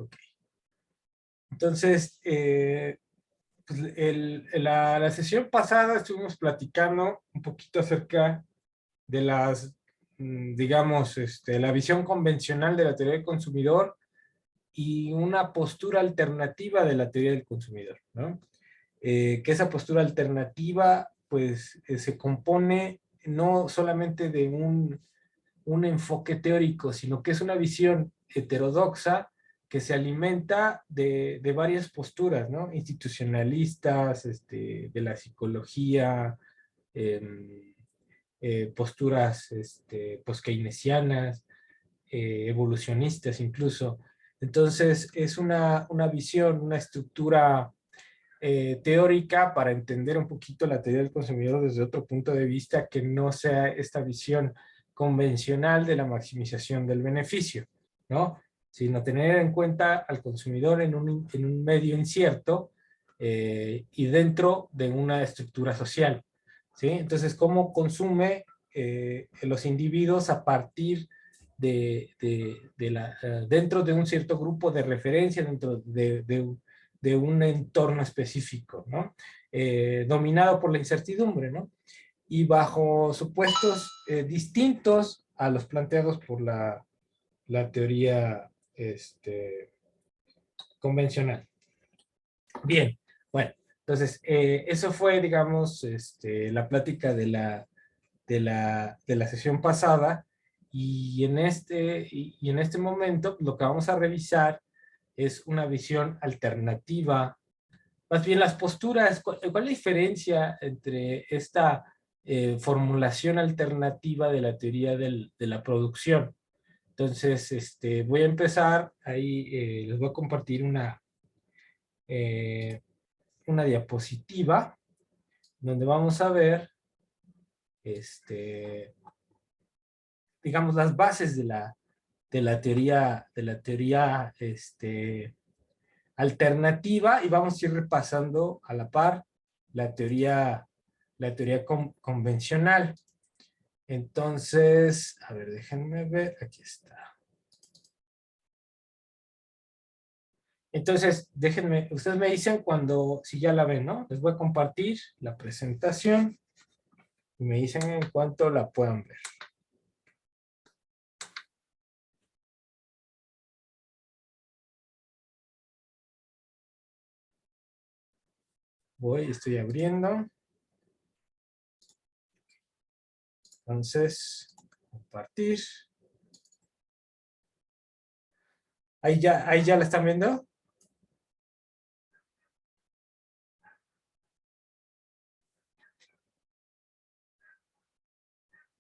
Ok. Entonces, pues la sesión pasada estuvimos platicando un poquito acerca de las, digamos, la visión convencional de la teoría del consumidor y una postura alternativa de la teoría del consumidor, ¿no? Que esa postura alternativa, pues, se compone no solamente de un enfoque teórico, sino que es una visión heterodoxa que se alimenta de varias posturas, ¿no? Institucionalistas, de la psicología, eh, posturas post-keynesianas, evolucionistas incluso. Entonces, es una visión, una estructura teórica para entender un poquito la teoría del consumidor desde otro punto de vista que no sea esta visión convencional de la maximización del beneficio, ¿no? Sino tener en cuenta al consumidor en un medio incierto y dentro de una estructura social, ¿sí? Entonces, ¿cómo consume los individuos a partir dentro de un cierto grupo de referencia, dentro de un entorno específico, ¿no? Dominado por la incertidumbre, ¿no? Y bajo supuestos distintos a los planteados por la teoría convencional. Bien, bueno, entonces, eso fue, digamos, la plática de la sesión pasada, y en este momento lo que vamos a revisar es una visión alternativa, más bien las posturas. ¿Cuál es la diferencia entre esta formulación alternativa de la teoría de la producción? Entonces, voy a empezar, ahí les voy a compartir una diapositiva donde vamos a ver, digamos, las bases de la teoría alternativa, y vamos a ir repasando a la par la teoría, convencional. Entonces, a ver, déjenme ver, aquí está. Entonces, déjenme, ustedes me dicen si ya la ven, ¿no? Les voy a compartir la presentación y me dicen en cuanto la puedan ver. Estoy abriendo. Entonces, compartir. Ahí ya la están viendo.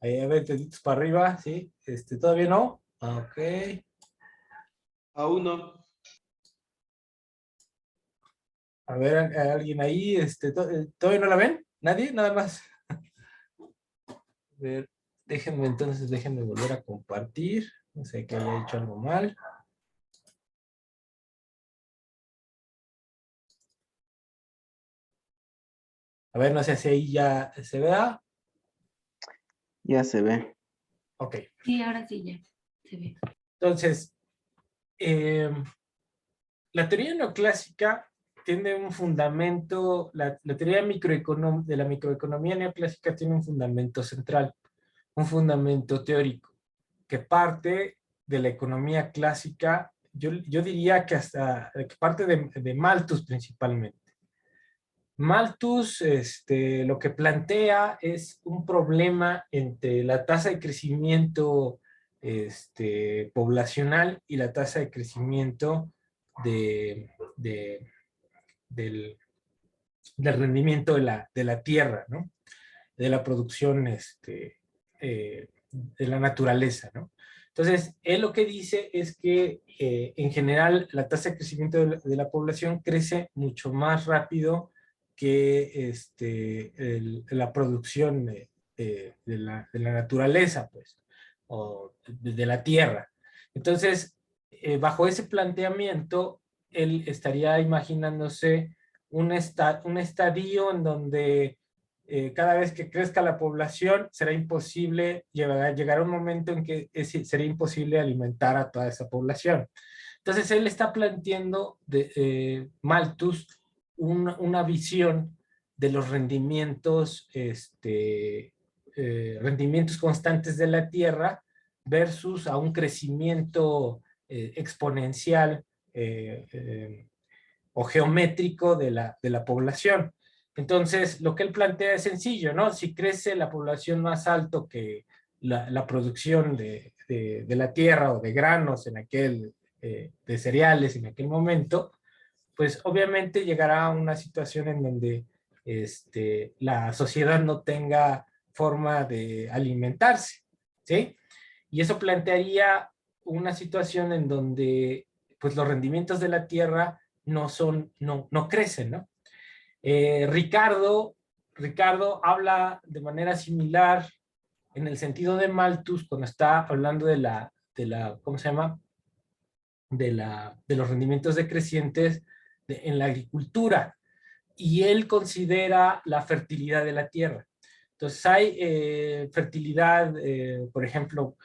Ahí, a ver, deditos para arriba, ¿sí? ¿Todavía no? Ok. Aún no. A ver, ¿hay alguien ahí? ¿Todavía no la ven? ¿Nadie? Nada más. A ver, déjenme volver a compartir. No sé que haya hecho algo mal. A ver, no sé si ahí ya se vea. Ya se ve. Ok. Sí, ahora sí ya se ve. Entonces, la teoría neoclásica tiene un fundamento, la teoría de la microeconomía neoclásica tiene un fundamento central, un fundamento teórico, que parte de la economía clásica, yo diría que que parte de Malthus principalmente. Malthus lo que plantea es un problema entre la tasa de crecimiento poblacional y la tasa de crecimiento de, del, del rendimiento de la tierra, ¿no? De la producción de la naturaleza, ¿no? Entonces, él lo que dice es que en general la tasa de crecimiento de la población crece mucho más rápido que la producción de la naturaleza, pues, o de la tierra. Entonces, bajo ese planteamiento, él estaría imaginándose un estadio en donde cada vez que crezca la población será imposible, llegará un momento en que sería imposible alimentar a toda esa población. Entonces él está planteando, Malthus, una visión de los rendimientos, rendimientos constantes de la Tierra versus a un crecimiento exponencial o geométrico de la población. Entonces, lo que él plantea es sencillo, ¿no? Si crece la población más alto que la producción de la tierra o de granos en aquel, de cereales en aquel momento, pues obviamente llegará a una situación en donde la sociedad no tenga forma de alimentarse, ¿sí? Y eso plantearía una situación en donde pues los rendimientos de la tierra no crecen, ¿no? Ricardo habla de manera similar en el sentido de Malthus cuando está hablando ¿cómo se llama? De los rendimientos decrecientes en la agricultura, y él considera la fertilidad de la tierra. Entonces hay fertilidad, por ejemplo,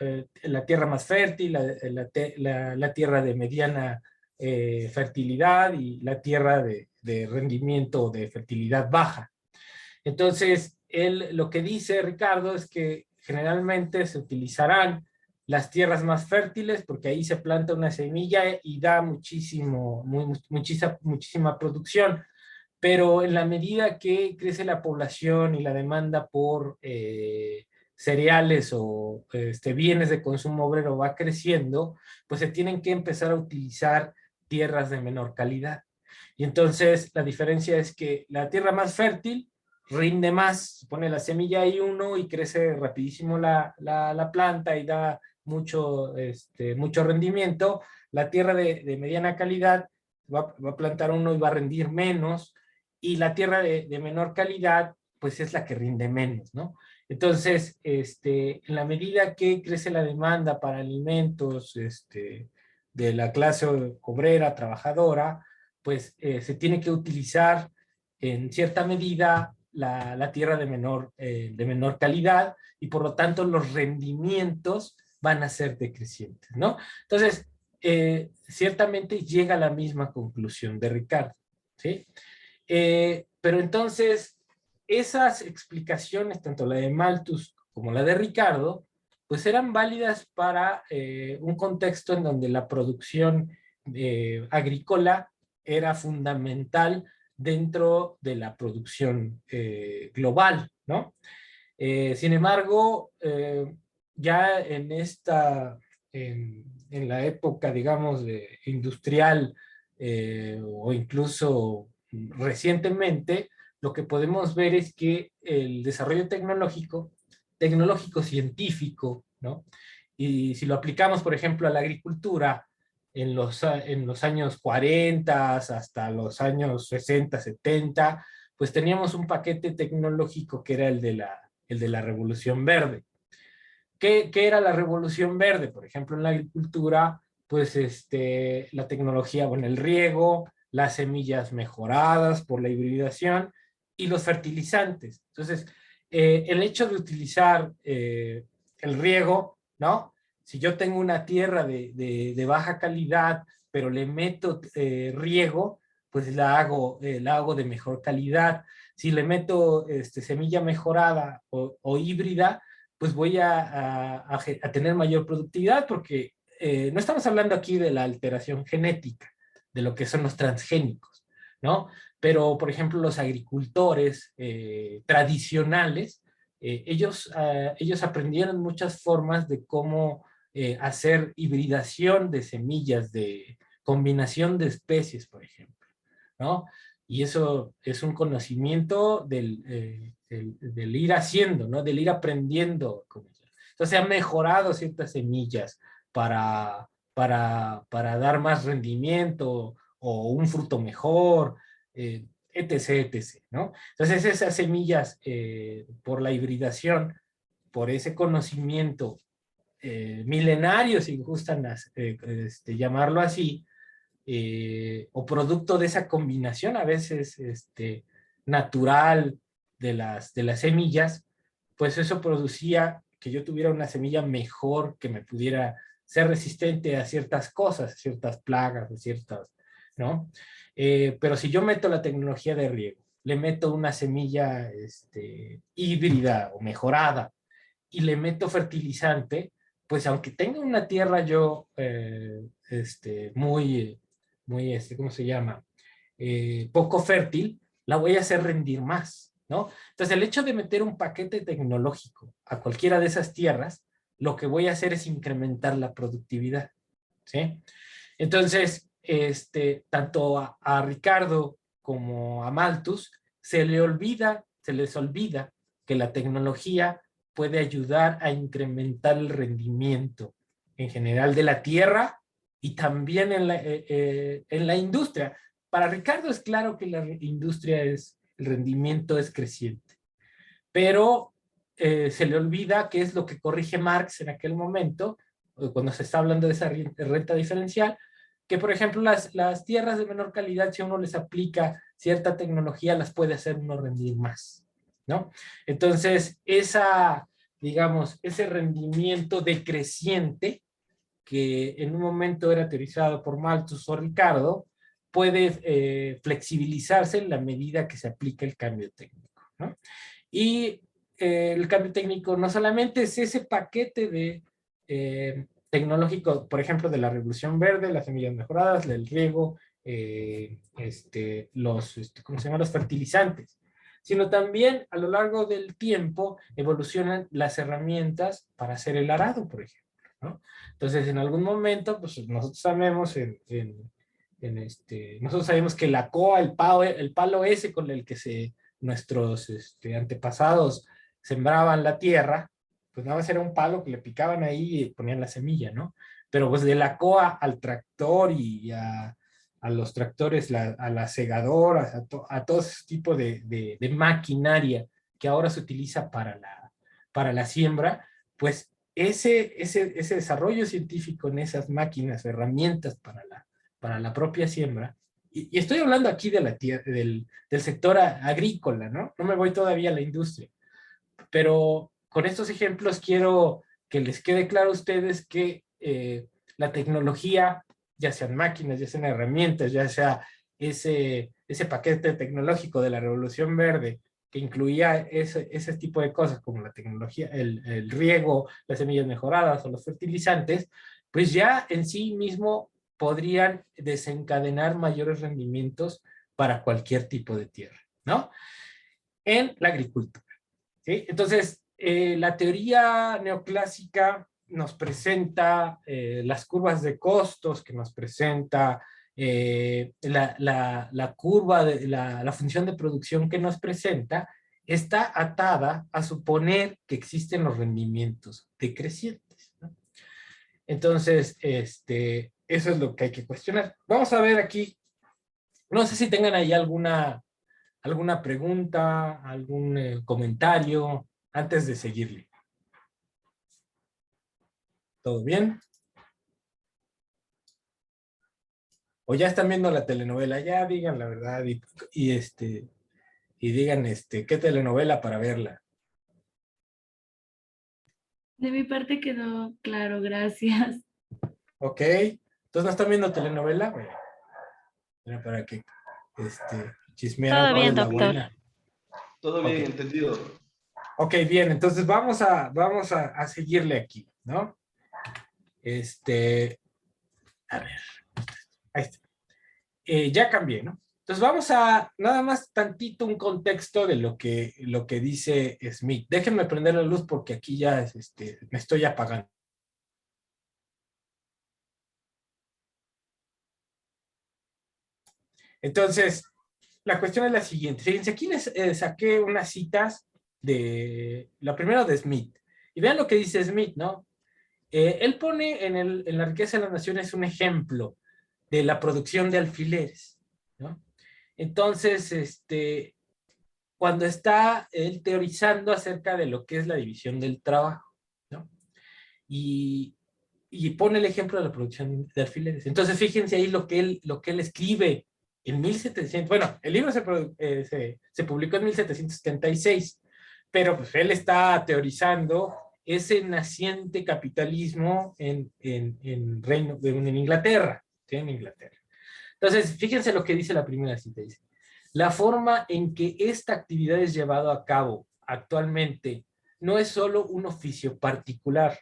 la tierra más fértil, la tierra de mediana fertilidad y la tierra de rendimiento de fertilidad baja. Entonces, él lo que dice, Ricardo, es que generalmente se utilizarán las tierras más fértiles porque ahí se planta una semilla y da muchísima producción, pero en la medida que crece la población y la demanda por cereales o bienes de consumo obrero va creciendo, pues se tienen que empezar a utilizar tierras de menor calidad. Y entonces la diferencia es que la tierra más fértil rinde más, se pone la semilla ahí uno y crece rapidísimo la planta y da mucho rendimiento. La tierra de mediana calidad va a plantar uno y va a rendir menos, y la tierra de menor calidad pues es la que rinde menos, ¿no? Entonces, en la medida que crece la demanda para alimentos de la clase obrera, trabajadora, pues se tiene que utilizar en cierta medida la tierra de menor calidad, y por lo tanto los rendimientos van a ser decrecientes, ¿no? Entonces, ciertamente llega a la misma conclusión de Ricardo, ¿sí? Pero entonces, esas explicaciones, tanto la de Malthus como la de Ricardo, pues eran válidas para un contexto en donde la producción agrícola era fundamental dentro de la producción global, ¿no? Sin embargo, ya en la época, digamos, industrial, o incluso recientemente, lo que podemos ver es que el desarrollo tecnológico científico, ¿no? Y si lo aplicamos, por ejemplo, a la agricultura, en los años 40 hasta los años 60, 70, pues teníamos un paquete tecnológico que era el de la Revolución Verde. ¿Qué era la Revolución Verde? Por ejemplo, en la agricultura, pues la tecnología, bueno, el riego, las semillas mejoradas por la hibridación y los fertilizantes. Entonces, el hecho de utilizar el riego, ¿no? Si yo tengo una tierra de baja calidad, pero le meto riego, pues la hago de mejor calidad. Si le meto semilla mejorada o híbrida, pues voy a tener mayor productividad, porque no estamos hablando aquí de la alteración genética, de lo que son los transgénicos, ¿no? Pero, por ejemplo, los agricultores tradicionales, ellos aprendieron muchas formas de cómo hacer hibridación de semillas, de combinación de especies, por ejemplo, ¿no? Y eso es un conocimiento del ir haciendo, ¿no? Del ir aprendiendo. Entonces se han mejorado ciertas semillas para dar más rendimiento o un fruto mejor, etc., etc., ¿no? Entonces esas semillas, por la hibridación, por ese conocimiento milenario, si gustan llamarlo así, o producto de esa combinación a veces natural de las semillas, pues eso producía que yo tuviera una semilla mejor, que me pudiera ser resistente a ciertas cosas, a ciertas plagas, a ciertas, ¿no? Pero si yo meto la tecnología de riego, le meto una semilla híbrida o mejorada y le meto fertilizante, pues aunque tenga una tierra yo muy, ¿cómo se llama? Poco fértil, la voy a hacer rendir más, ¿no? Entonces el hecho de meter un paquete tecnológico a cualquiera de esas tierras, lo que voy a hacer es incrementar la productividad, ¿sí? Entonces, tanto a Ricardo como a Malthus se les olvida que la tecnología puede ayudar a incrementar el rendimiento en general de la tierra y también en la industria. Para Ricardo es claro que la industria el rendimiento es creciente, pero se le olvida que es lo que corrige Marx en aquel momento, cuando se está hablando de esa renta diferencial, que por ejemplo las tierras de menor calidad, si uno les aplica cierta tecnología, las puede hacer uno rendir más, ¿no? Entonces, digamos, ese rendimiento decreciente, que en un momento era teorizado por Malthus o Ricardo, puede flexibilizarse en la medida que se aplica el cambio técnico, ¿no? Y el cambio técnico no solamente es ese paquete de tecnológico, por ejemplo, de la revolución verde, las semillas mejoradas, el riego, ¿cómo se llaman? Los fertilizantes, sino también a lo largo del tiempo evolucionan las herramientas para hacer el arado, por ejemplo, ¿no? Entonces, en algún momento, pues nosotros sabemos nosotros sabemos que la coa, el palo ese con el que nuestros antepasados sembraban la tierra, pues nada más era un palo que le picaban ahí y ponían la semilla, ¿no? Pero pues de la coa al tractor y a los tractores, a las segadoras, a todo ese tipo de maquinaria que ahora se utiliza para la siembra, pues ese desarrollo científico en esas máquinas, herramientas para la propia siembra, y estoy hablando aquí de del sector agrícola, ¿no? No me voy todavía a la industria, pero con estos ejemplos quiero que les quede claro a ustedes que la tecnología, ya sean máquinas, ya sean herramientas, ya sea ese paquete tecnológico de la Revolución Verde, que incluía ese tipo de cosas como la tecnología, el riego, las semillas mejoradas o los fertilizantes, pues ya en sí mismo podrían desencadenar mayores rendimientos para cualquier tipo de tierra, ¿no? En la agricultura, ¿sí? Entonces, la teoría neoclásica nos presenta las curvas de costos, que nos presenta la curva, la función de producción que nos presenta, está atada a suponer que existen los rendimientos decrecientes, ¿no? Entonces, eso es lo que hay que cuestionar. Vamos a ver aquí, no sé si tengan ahí alguna pregunta, algún comentario antes de seguirle. ¿Todo bien? O ya están viendo la telenovela, ya digan la verdad y digan qué telenovela para verla. De mi parte quedó claro, gracias. Ok, entonces no están viendo telenovela, bueno, era para que chismearan Todo cuál bien, es la doctor. buena. Todo bien Ok. entendido. Ok, bien, entonces vamos a seguirle aquí, ¿no? A ver, ahí está. Ya cambié, ¿no? Entonces vamos a nada más tantito un contexto de lo que dice Smith. Déjenme prender la luz porque aquí ya me estoy apagando. Entonces, la cuestión es la siguiente. Fíjense, aquí les saqué unas citas la primera de Smith. Y vean lo que dice Smith, ¿no? Él pone en La riqueza de las naciones un ejemplo de la producción de alfileres, ¿no? Entonces, cuando está él teorizando acerca de lo que es la división del trabajo, ¿no? Y pone el ejemplo de la producción de alfileres. Entonces, fíjense ahí lo que él escribe en 1700, bueno, el libro se publicó en 1776, pero pues él está teorizando ese naciente capitalismo en Inglaterra, ¿sí? En Inglaterra. Entonces, fíjense lo que dice la primera cita. Dice, la forma en que esta actividad es llevada a cabo actualmente no es solo un oficio particular,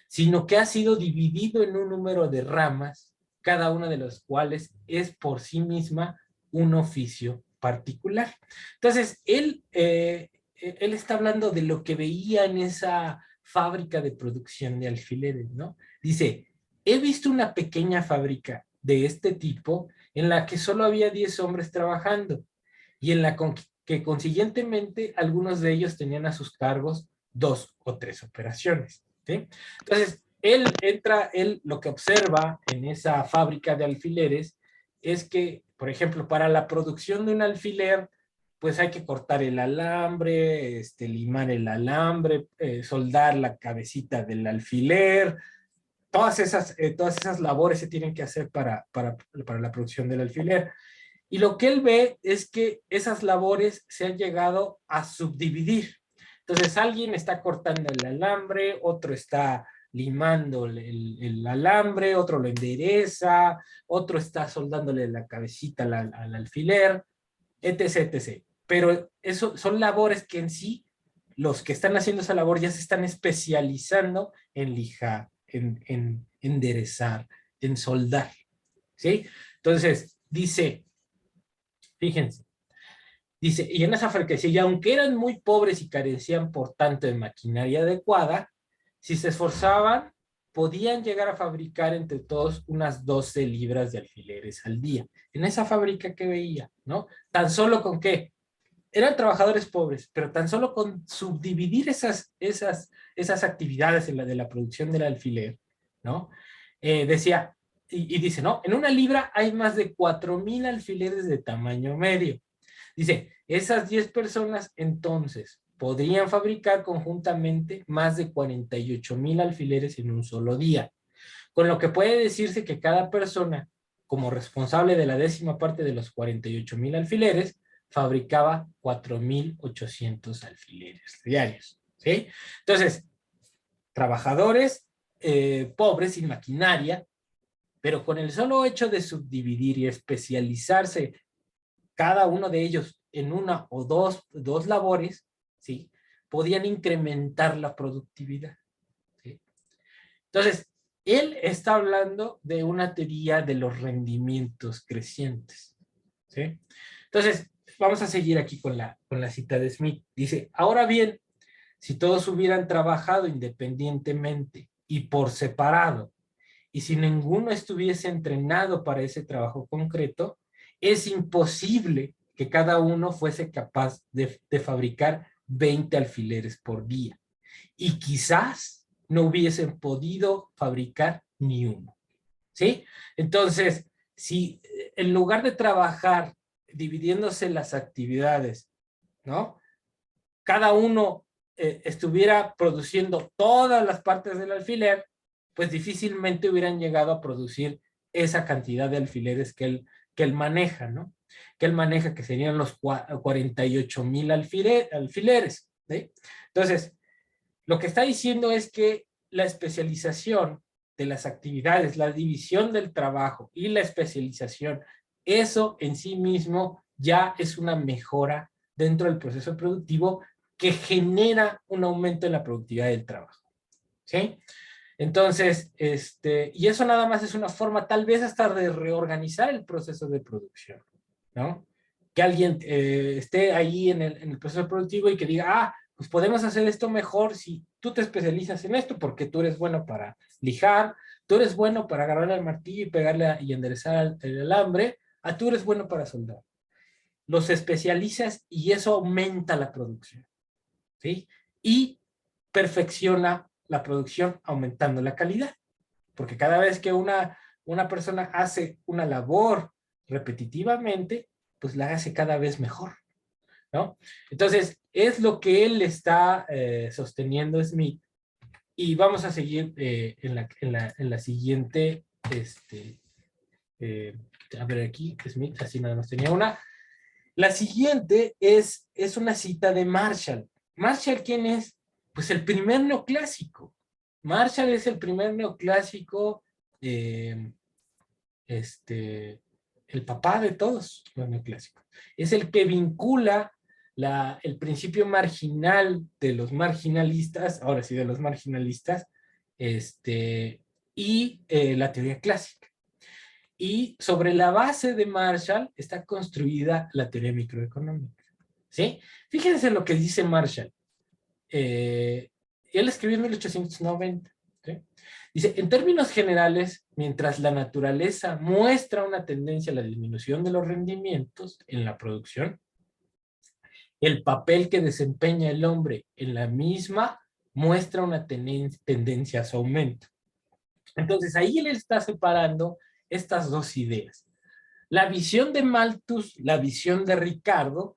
sino que ha sido dividido en un número de ramas, cada una de las cuales es por sí misma un oficio particular. Entonces, él está hablando de lo que veía en esa fábrica de producción de alfileres, ¿no? Dice, he visto una pequeña fábrica de este tipo en la que solo había 10 hombres trabajando y en la que consiguientemente algunos de ellos tenían a sus cargos 2 o 3 operaciones, ¿sí? Entonces, él lo que observa en esa fábrica de alfileres es que, por ejemplo, para la producción de un alfiler, pues hay que cortar el alambre, limar el alambre, soldar la cabecita del alfiler, todas esas labores se tienen que hacer para la producción del alfiler. Y lo que él ve es que esas labores se han llegado a subdividir. Entonces alguien está cortando el alambre, otro está limando el alambre, otro lo endereza, otro está soldándole la cabecita al alfiler, etc, etc. Pero eso son labores que en sí, los que están haciendo esa labor ya se están especializando en lijar, en enderezar, en soldar, ¿sí? Entonces, dice, fíjense, dice, y en esa frecuencia, y aunque eran muy pobres y carecían por tanto de maquinaria adecuada, si se esforzaban, podían llegar a fabricar entre todos unas 12 libras de alfileres al día. En esa fábrica que veía, ¿no? Tan solo con qué, eran trabajadores pobres, pero tan solo con subdividir esas actividades de la producción del alfiler, ¿no? Decía, y dice, ¿no? En una libra hay más de 4,000 alfileres de tamaño medio. Dice, esas 10 personas entonces podrían fabricar conjuntamente más de 48,000 alfileres en un solo día, con lo que puede decirse que cada persona, como responsable de la 10ª parte de los 48,000 alfileres, fabricaba 4,800 alfileres diarios, ¿sí? Entonces, trabajadores pobres, sin maquinaria, pero con el solo hecho de subdividir y especializarse cada uno de ellos en una o dos labores, ¿sí? Podían incrementar la productividad, ¿sí? Entonces, él está hablando de una teoría de los rendimientos crecientes, ¿sí? Entonces, vamos a seguir aquí con la cita de Smith. Dice, ahora bien, si todos hubieran trabajado independientemente y por separado, y si ninguno estuviese entrenado para ese trabajo concreto, es imposible que cada uno fuese capaz de fabricar 20 alfileres por día. Y quizás no hubiesen podido fabricar ni uno, ¿sí? Entonces, si en lugar de trabajar dividiéndose las actividades, ¿no? Cada uno estuviera produciendo todas las partes del alfiler, pues difícilmente hubieran llegado a producir esa cantidad de alfileres que él maneja, ¿no? Que él maneja, que serían los 48,000 alfileres, ¿sí? Entonces, lo que está diciendo es que la especialización de las actividades, la división del trabajo y la especialización, eso en sí mismo ya es una mejora dentro del proceso productivo que genera un aumento en la productividad del trabajo, ¿sí? Entonces, y eso nada más es una forma tal vez hasta de reorganizar el proceso de producción, ¿no? Que alguien esté ahí en el proceso productivo y que diga, pues podemos hacer esto mejor si tú te especializas en esto, porque tú eres bueno para lijar, tú eres bueno para agarrar el martillo y pegarle y enderezar el alambre, tú eres bueno para soldar. Los especializas y eso aumenta la producción, ¿sí? Y perfecciona la producción aumentando la calidad, porque cada vez que una persona hace una labor repetitivamente, pues la hace cada vez mejor, ¿no? Entonces, es lo que él está sosteniendo Smith, y vamos a seguir en la siguiente, a ver aquí, Smith, así nada más tenía una. La siguiente es una cita de Marshall. ¿Marshall quién es? Pues el primer neoclásico. Marshall es el primer neoclásico, el papá de todos los neoclásicos. Es el que vincula el principio marginal de los marginalistas, ahora sí de los marginalistas, y la teoría clásica. Y sobre la base de Marshall está construida la teoría microeconómica. ¿Sí? Fíjense lo que dice Marshall. Él escribió en 1890. ¿Sí? Dice, en términos generales, mientras la naturaleza muestra una tendencia a la disminución de los rendimientos en la producción, el papel que desempeña el hombre en la misma muestra una tendencia a su aumento. Entonces ahí él está separando estas dos ideas. La visión de Malthus, la visión de Ricardo,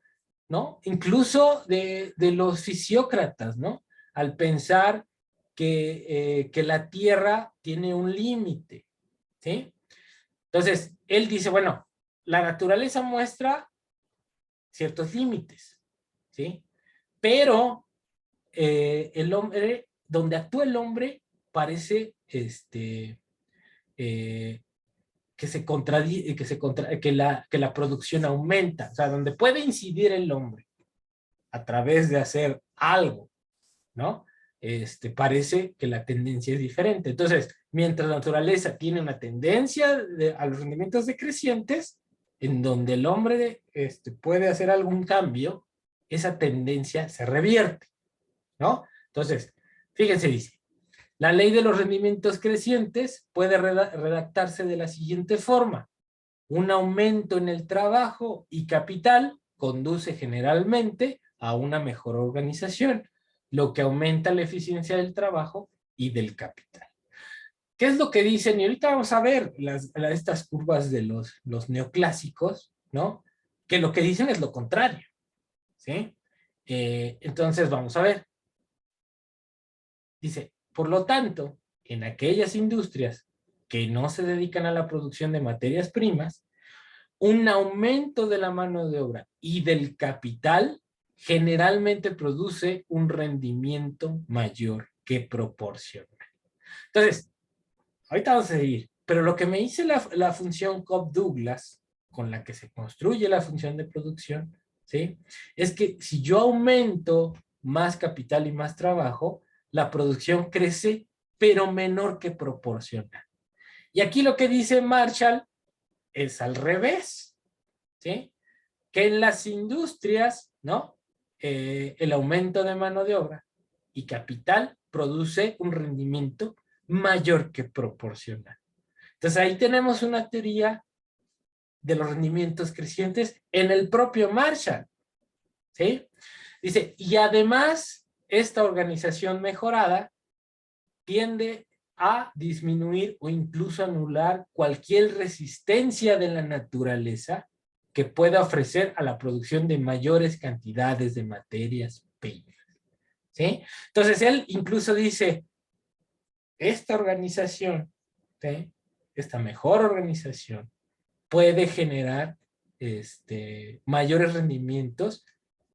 ¿no? Incluso de los fisiócratas, ¿no? Al pensar que la Tierra tiene un límite, ¿sí? Entonces, él dice, bueno, la naturaleza muestra ciertos límites, ¿sí? Pero el hombre, donde actúa el hombre, parece que la producción aumenta, o sea, donde puede incidir el hombre a través de hacer algo, ¿no? Parece que la tendencia es diferente. Entonces, mientras la naturaleza tiene una tendencia a los rendimientos decrecientes, en donde el hombre puede hacer algún cambio, esa tendencia se revierte, ¿no? Entonces, fíjense, dice, la ley de los rendimientos crecientes puede redactarse de la siguiente forma. Un aumento en el trabajo y capital conduce generalmente a una mejor organización, lo que aumenta la eficiencia del trabajo y del capital. ¿Qué es lo que dicen? Y ahorita vamos a ver estas curvas de los neoclásicos, ¿no? Que lo que dicen es lo contrario, ¿sí? Entonces vamos a ver. Dice, por lo tanto, en aquellas industrias que no se dedican a la producción de materias primas, un aumento de la mano de obra y del capital generalmente produce un rendimiento mayor que proporciona. Entonces, ahorita vamos a seguir, pero lo que me dice la función Cobb-Douglas, con la que se construye la función de producción, ¿sí? Es que si yo aumento más capital y más trabajo, la producción crece, pero menor que proporciona. Y aquí lo que dice Marshall es al revés, ¿sí? Que en las industrias, ¿no? El aumento de mano de obra y capital produce un rendimiento mayor que proporcional. Entonces ahí tenemos una teoría de los rendimientos crecientes en el propio Marshall, ¿sí? Dice, y además esta organización mejorada tiende a disminuir o incluso anular cualquier resistencia de la naturaleza que pueda ofrecer a la producción de mayores cantidades de materias primas, ¿sí? Entonces él incluso dice, esta organización, ¿sí? Esta mejor organización puede generar mayores rendimientos,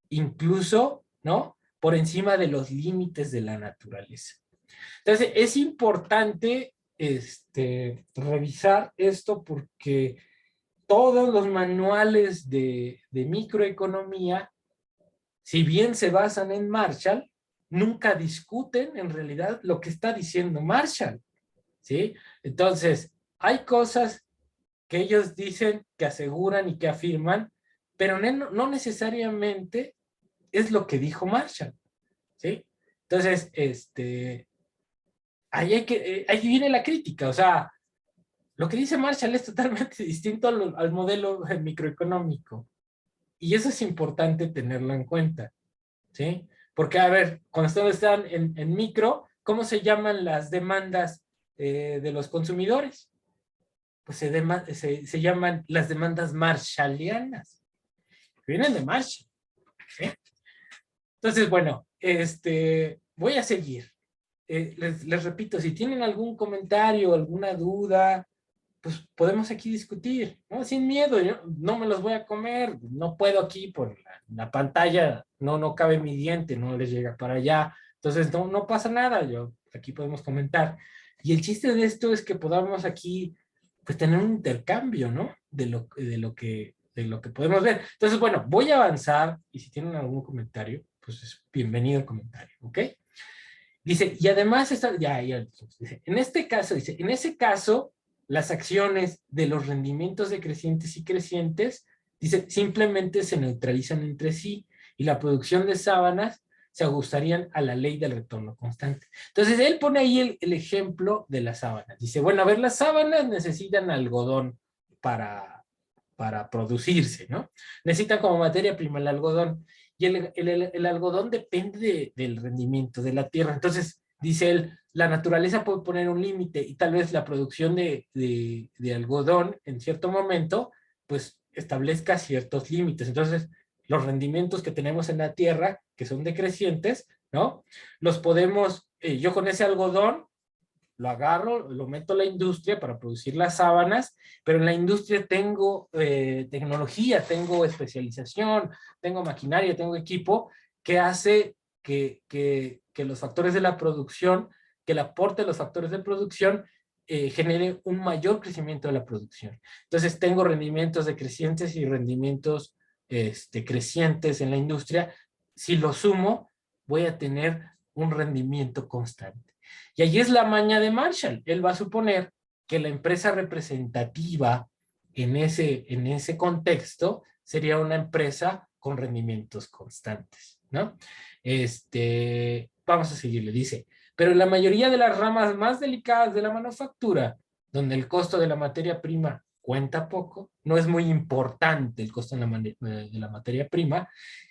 incluso, ¿no? Por encima de los límites de la naturaleza. Entonces, es importante revisar esto porque todos los manuales de microeconomía, si bien se basan en Marshall, nunca discuten en realidad lo que está diciendo Marshall, ¿sí? Entonces, hay cosas que ellos dicen, que aseguran y que afirman, pero no necesariamente es lo que dijo Marshall, ¿sí? Entonces, ahí viene la crítica, o sea, lo que dice Marshall es totalmente distinto al modelo microeconómico. Y eso es importante tenerlo en cuenta, ¿sí? Porque, a ver, cuando ustedes están en micro, ¿cómo se llaman las demandas de los consumidores? Pues se llaman las demandas marshallianas, que vienen de Marshall, ¿sí? Entonces, bueno, voy a seguir. Les repito, si tienen algún comentario, alguna duda, pues podemos aquí discutir, ¿no? Sin miedo, yo no me los voy a comer, no puedo aquí por la pantalla, no cabe mi diente, no les llega para allá, Entonces, no pasa nada, aquí podemos comentar. Y el chiste de esto es que podamos aquí, pues, tener un intercambio, ¿no? De lo que podemos ver. Entonces, bueno, voy a avanzar y si tienen algún comentario, pues es bienvenido el comentario, ¿ok? Dice, y además, dice, en este caso, dice, en ese caso, las acciones de los rendimientos decrecientes y crecientes, dice, simplemente se neutralizan entre sí y la producción de sábanas se ajustarían a la ley del retorno constante. Entonces, él pone ahí el ejemplo de las sábanas. Dice, bueno, a ver, las sábanas necesitan algodón para producirse, ¿no? Necesitan como materia prima el algodón. Y el algodón depende del rendimiento de la tierra. Entonces, dice él, la naturaleza puede poner un límite y tal vez la producción de algodón en cierto momento, pues establezca ciertos límites. Entonces, los rendimientos que tenemos en la tierra, que son decrecientes, ¿no? Los podemos, yo con ese algodón, lo agarro, lo meto a la industria para producir las sábanas, pero en la industria tengo tecnología, tengo especialización, tengo maquinaria, tengo equipo que hace que los factores de la producción, que el aporte de los factores de producción genere un mayor crecimiento de la producción. Entonces tengo rendimientos decrecientes y rendimientos crecientes en la industria. Si lo sumo, voy a tener un rendimiento constante. Y allí es la maña de Marshall. Él va a suponer que la empresa representativa en ese contexto sería una empresa con rendimientos constantes, ¿no? Vamos a seguirle, dice, pero en la mayoría de las ramas más delicadas de la manufactura, donde el costo de la materia prima cuenta poco, no es muy importante el costo de la materia prima,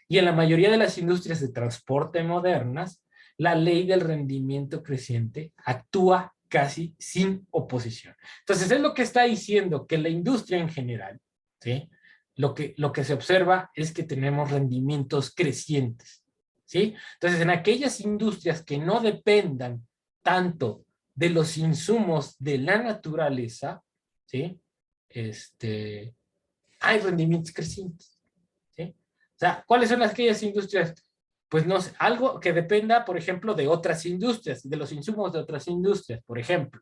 y en la mayoría de las industrias de transporte modernas, la ley del rendimiento creciente actúa casi sin oposición. Entonces, es lo que está diciendo que la industria en general, ¿sí? Lo que se observa es que tenemos rendimientos crecientes, ¿sí? Entonces, en aquellas industrias que no dependan tanto de los insumos de la naturaleza, ¿sí? Hay rendimientos crecientes, ¿sí? O sea, ¿cuáles son aquellas industrias? Pues no sé, algo que dependa, por ejemplo, de otras industrias, de los insumos de otras industrias, por ejemplo,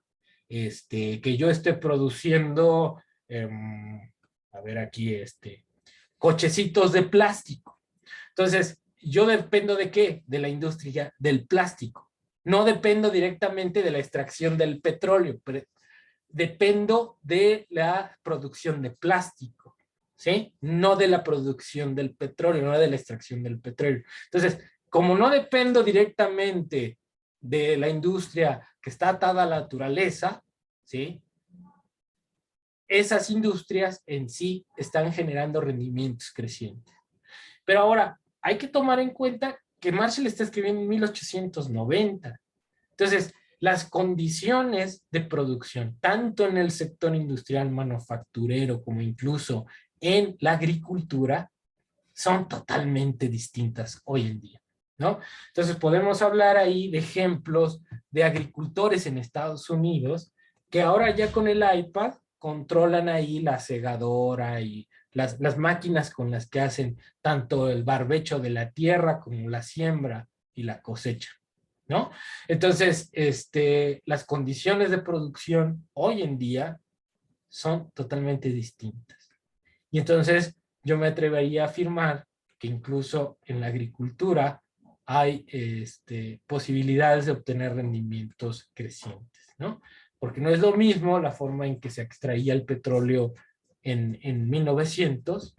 que yo esté produciendo, a ver aquí, cochecitos de plástico. Entonces, ¿yo dependo de qué? De la industria del plástico. No dependo directamente de la extracción del petróleo, pero dependo de la producción de plástico, ¿sí? No de la producción del petróleo, no de la extracción del petróleo. Entonces, como no dependo directamente de la industria que está atada a la naturaleza, ¿sí? Esas industrias en sí están generando rendimientos crecientes. Pero ahora, hay que tomar en cuenta que Marshall está escribiendo en 1890. Entonces, las condiciones de producción, tanto en el sector industrial manufacturero como incluso en la agricultura, son totalmente distintas hoy en día, ¿no? Entonces, podemos hablar ahí de ejemplos de agricultores en Estados Unidos que ahora ya con el iPad controlan ahí la segadora y las máquinas con las que hacen tanto el barbecho de la tierra como la siembra y la cosecha, ¿no? Entonces, las condiciones de producción hoy en día son totalmente distintas. Y entonces yo me atrevería a afirmar que incluso en la agricultura hay posibilidades de obtener rendimientos crecientes, ¿no? Porque no es lo mismo la forma en que se extraía el petróleo en 1900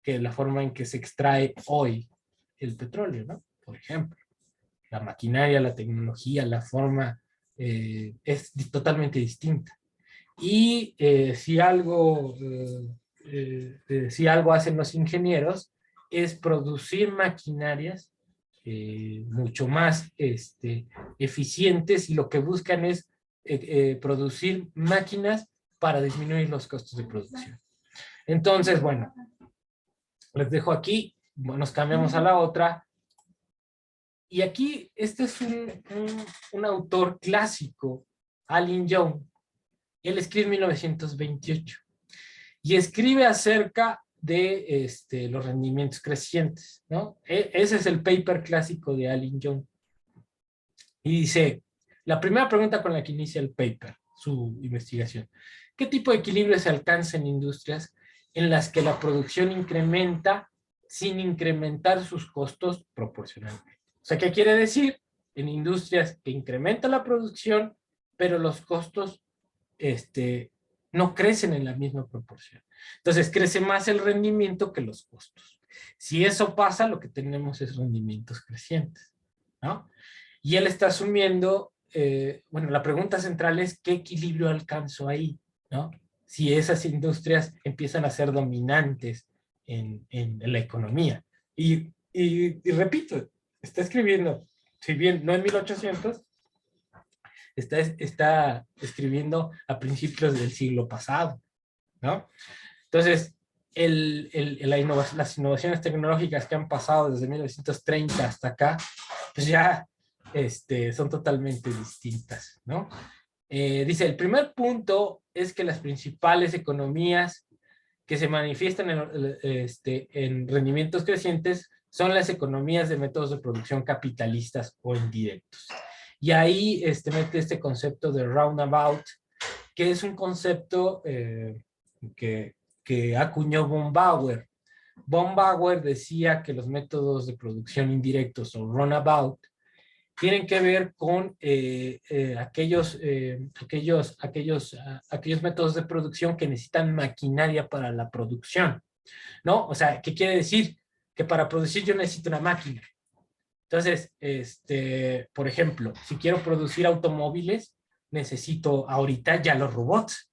que la forma en que se extrae hoy el petróleo, ¿no? Por ejemplo, la maquinaria, la tecnología, la forma es totalmente distinta. Y si algo hacen los ingenieros es producir maquinarias mucho más eficientes, y lo que buscan es producir máquinas para disminuir los costos de producción. Entonces, bueno, les dejo aquí, nos cambiamos a la otra. Y aquí, este es un autor clásico, Allen Young. Él escribe en 1928 y escribe acerca de los rendimientos crecientes, ¿no? Ese es el paper clásico de Allen Young. Y dice, la primera pregunta con la que inicia el paper, su investigación: ¿qué tipo de equilibrio se alcanza en industrias en las que la producción incrementa sin incrementar sus costos proporcionalmente? O sea, ¿qué quiere decir? En industrias que incrementa la producción, pero los costos no crecen en la misma proporción. Entonces, crece más el rendimiento que los costos. Si eso pasa, lo que tenemos es rendimientos crecientes, ¿no? Y él está asumiendo, bueno, la pregunta central es ¿qué equilibrio alcanzo ahí? ¿No? Si esas industrias empiezan a ser dominantes en la economía. Y repito, está escribiendo, si bien no en 1800, está escribiendo a principios del siglo pasado, ¿no? Entonces, las innovaciones tecnológicas que han pasado desde 1930 hasta acá, pues ya son totalmente distintas, ¿no? Dice, el primer punto es que las principales economías que se manifiestan en rendimientos crecientes son las economías de métodos de producción capitalistas o indirectos. Y ahí mete este concepto de roundabout, que es un concepto que acuñó von Bauer. Von Bauer decía que los métodos de producción indirectos o runabout tienen que ver con aquellos métodos de producción que necesitan maquinaria para la producción, ¿no? O sea, ¿qué quiere decir? Que para producir yo necesito una máquina. Entonces, por ejemplo, si quiero producir automóviles, necesito ahorita ya los robots.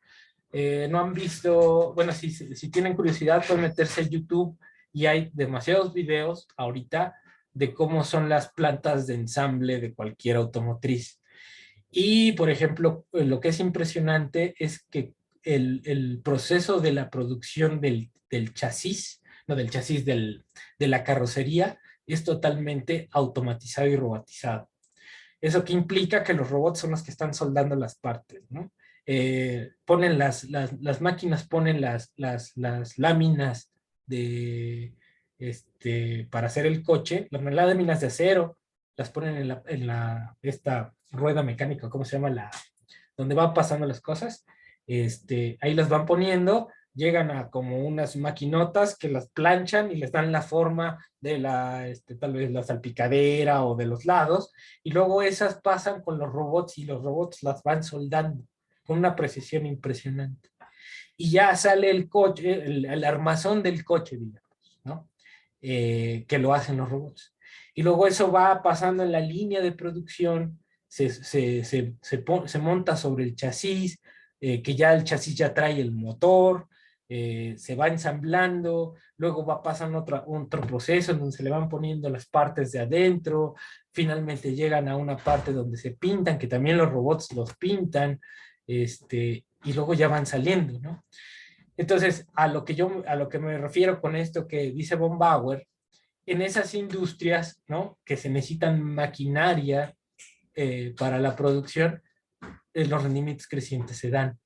No han visto, bueno, si tienen curiosidad, pueden meterse en YouTube y hay demasiados videos ahorita de cómo son las plantas de ensamble de cualquier automotriz. Y, por ejemplo, lo que es impresionante es que el proceso de la producción del chasis, no del chasis, de la carrocería, es totalmente automatizado y robotizado. ¿Eso que implica? Que los robots son los que están soldando las partes, ¿no? Ponen las máquinas ponen las láminas de, para hacer el coche, las láminas de acero, las ponen esta rueda mecánica, ¿cómo se llama? Donde van pasando las cosas. Ahí las van poniendo, llegan a como unas maquinotas que las planchan y les dan la forma de tal vez la salpicadera o de los lados, y luego esas pasan con los robots y los robots las van soldando con una precisión impresionante. Y ya sale el coche, el armazón del coche, digamos, ¿no? Que lo hacen los robots. Y luego eso va pasando en la línea de producción, se monta sobre el chasis, que ya el chasis ya trae el motor, se va ensamblando, luego va pasando otro proceso en donde se le van poniendo las partes de adentro, finalmente llegan a una parte donde se pintan, que también los robots los pintan, y luego ya van saliendo, ¿no? Entonces, a lo que me refiero con esto que dice von Bauer, en esas industrias, ¿no?, que se necesitan maquinaria para la producción, los rendimientos crecientes se dan.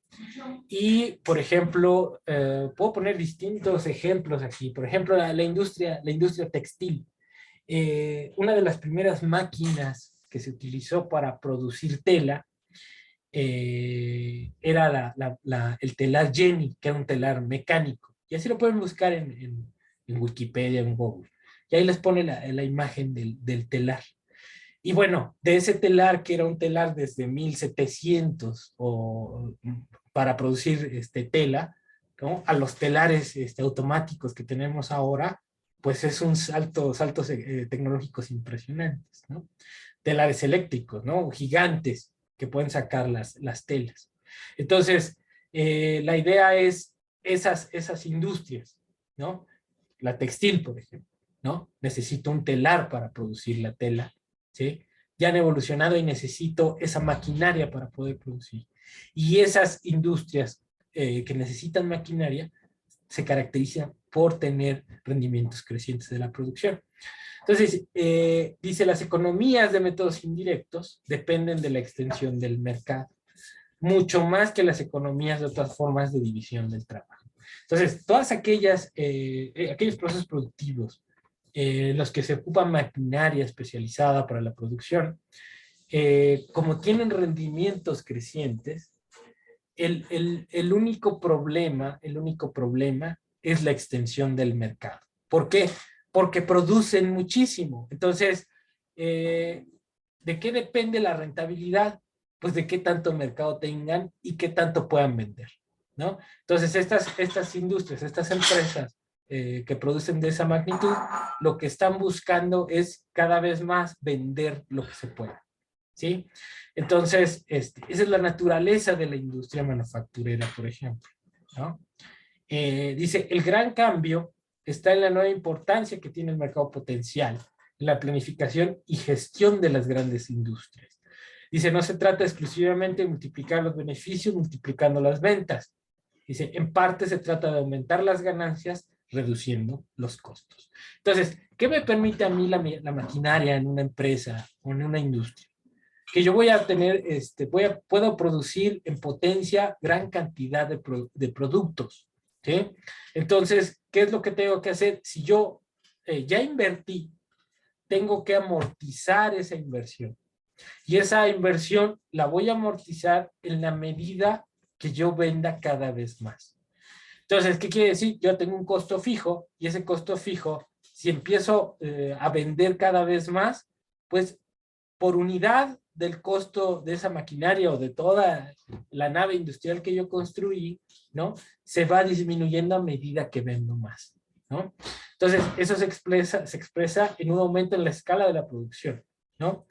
Y, por ejemplo, puedo poner distintos ejemplos aquí. Por ejemplo, la industria textil. Una de las primeras máquinas que se utilizó para producir tela era el telar Jenny, que era un telar mecánico. Y así lo pueden buscar en Wikipedia, en Google. Y ahí les pone la imagen del telar. Y bueno, de ese telar, que era un telar desde 1700 para producir tela, ¿no?, a los telares automáticos que tenemos ahora, pues es un saltos tecnológicos impresionantes, ¿no? Telares eléctricos, ¿no?, gigantes que pueden sacar las telas. Entonces, la idea es esas industrias, ¿no? La textil, por ejemplo, ¿no? Necesito un telar para producir la tela, ¿sí? Ya han evolucionado y necesito esa maquinaria para poder producir. Y esas industrias que necesitan maquinaria se caracterizan por tener rendimientos crecientes de la producción. Entonces, dice, las economías de métodos indirectos dependen de la extensión del mercado, mucho más que las economías de otras formas de división del trabajo. Entonces, todas aquellos procesos productivos los que se ocupan maquinaria especializada para la producción, como tienen rendimientos crecientes, el único problema es la extensión del mercado. ¿Por qué? Porque producen muchísimo. Entonces, ¿de qué depende la rentabilidad? Pues de qué tanto mercado tengan y qué tanto puedan vender, ¿no? Entonces, estas industrias, estas empresas que producen de esa magnitud, lo que están buscando es cada vez más vender lo que se pueda, ¿sí? Entonces, esa es la naturaleza de la industria manufacturera, por ejemplo, ¿no? Dice, el gran cambio está en la nueva importancia que tiene el mercado potencial, en la planificación y gestión de las grandes industrias. Dice, no se trata exclusivamente de multiplicar los beneficios multiplicando las ventas. Dice, en parte se trata de aumentar las ganancias reduciendo los costos. Entonces, ¿qué me permite a mí la maquinaria en una empresa o en una industria? Que yo voy a tener, puedo producir en potencia gran cantidad de productos, ¿sí? Entonces, ¿qué es lo que tengo que hacer? Si yo ya invertí, tengo que amortizar esa inversión. Y esa inversión la voy a amortizar en la medida que yo venda cada vez más. Entonces, ¿qué quiere decir? Yo tengo un costo fijo y ese costo fijo, si empiezo a vender cada vez más, pues por unidad del costo de esa maquinaria o de toda la nave industrial que yo construí, ¿no? Se va disminuyendo a medida que vendo más, ¿no? Entonces, eso se expresa en un aumento en la escala de la producción, ¿no?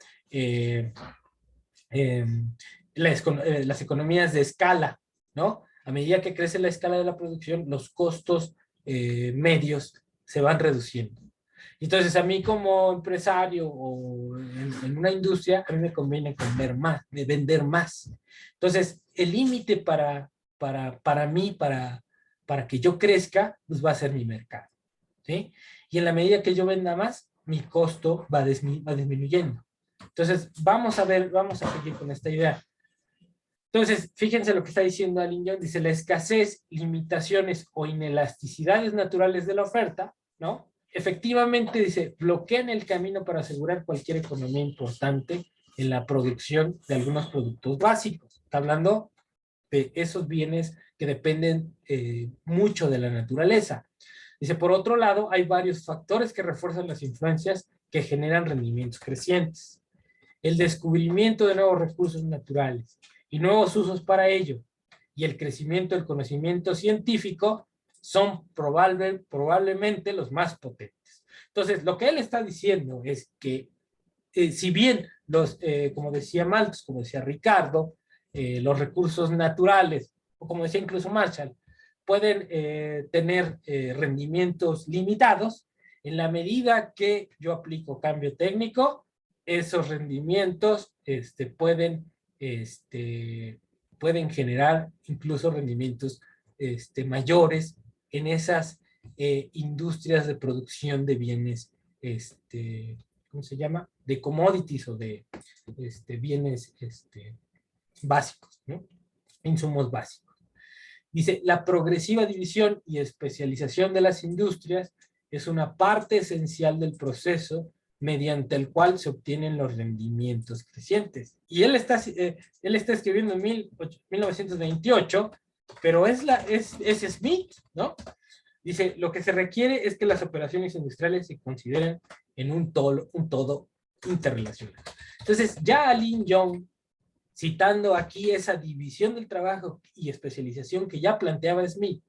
Las economías de escala, ¿no? A medida que crece la escala de la producción, los costos medios se van reduciendo. Entonces, a mí como empresario o en una industria, a mí me conviene vender más. Entonces, el límite para mí, para que yo crezca, pues va a ser mi mercado, ¿sí? Y en la medida que yo venda más, mi costo va disminuyendo. Entonces, vamos a seguir con esta idea. Entonces, fíjense lo que está diciendo Alin Young, dice, la escasez, limitaciones o inelasticidades naturales de la oferta, ¿no? Efectivamente, dice, bloquean el camino para asegurar cualquier economía importante en la producción de algunos productos básicos. Está hablando de esos bienes que dependen mucho de la naturaleza. Dice, por otro lado, hay varios factores que refuerzan las influencias que generan rendimientos crecientes. El descubrimiento de nuevos recursos naturales y nuevos usos para ello, y el crecimiento del conocimiento científico son probablemente los más potentes. Entonces, lo que él está diciendo es que si bien como decía Malthus, como decía Ricardo, los recursos naturales, o como decía incluso Marshall, pueden tener rendimientos limitados, en la medida que yo aplico cambio técnico, esos rendimientos pueden generar incluso rendimientos mayores en esas industrias de producción de bienes, ¿cómo se llama? De commodities o de bienes básicos, ¿no? Insumos básicos. Dice, la progresiva división y especialización de las industrias es una parte esencial del proceso mediante el cual se obtienen los rendimientos crecientes. Y él está escribiendo en 1928, pero es Smith, ¿no? Dice, lo que se requiere es que las operaciones industriales se consideren en un todo interrelacionado. Entonces, ya Alin Young, citando aquí esa división del trabajo y especialización que ya planteaba Smith,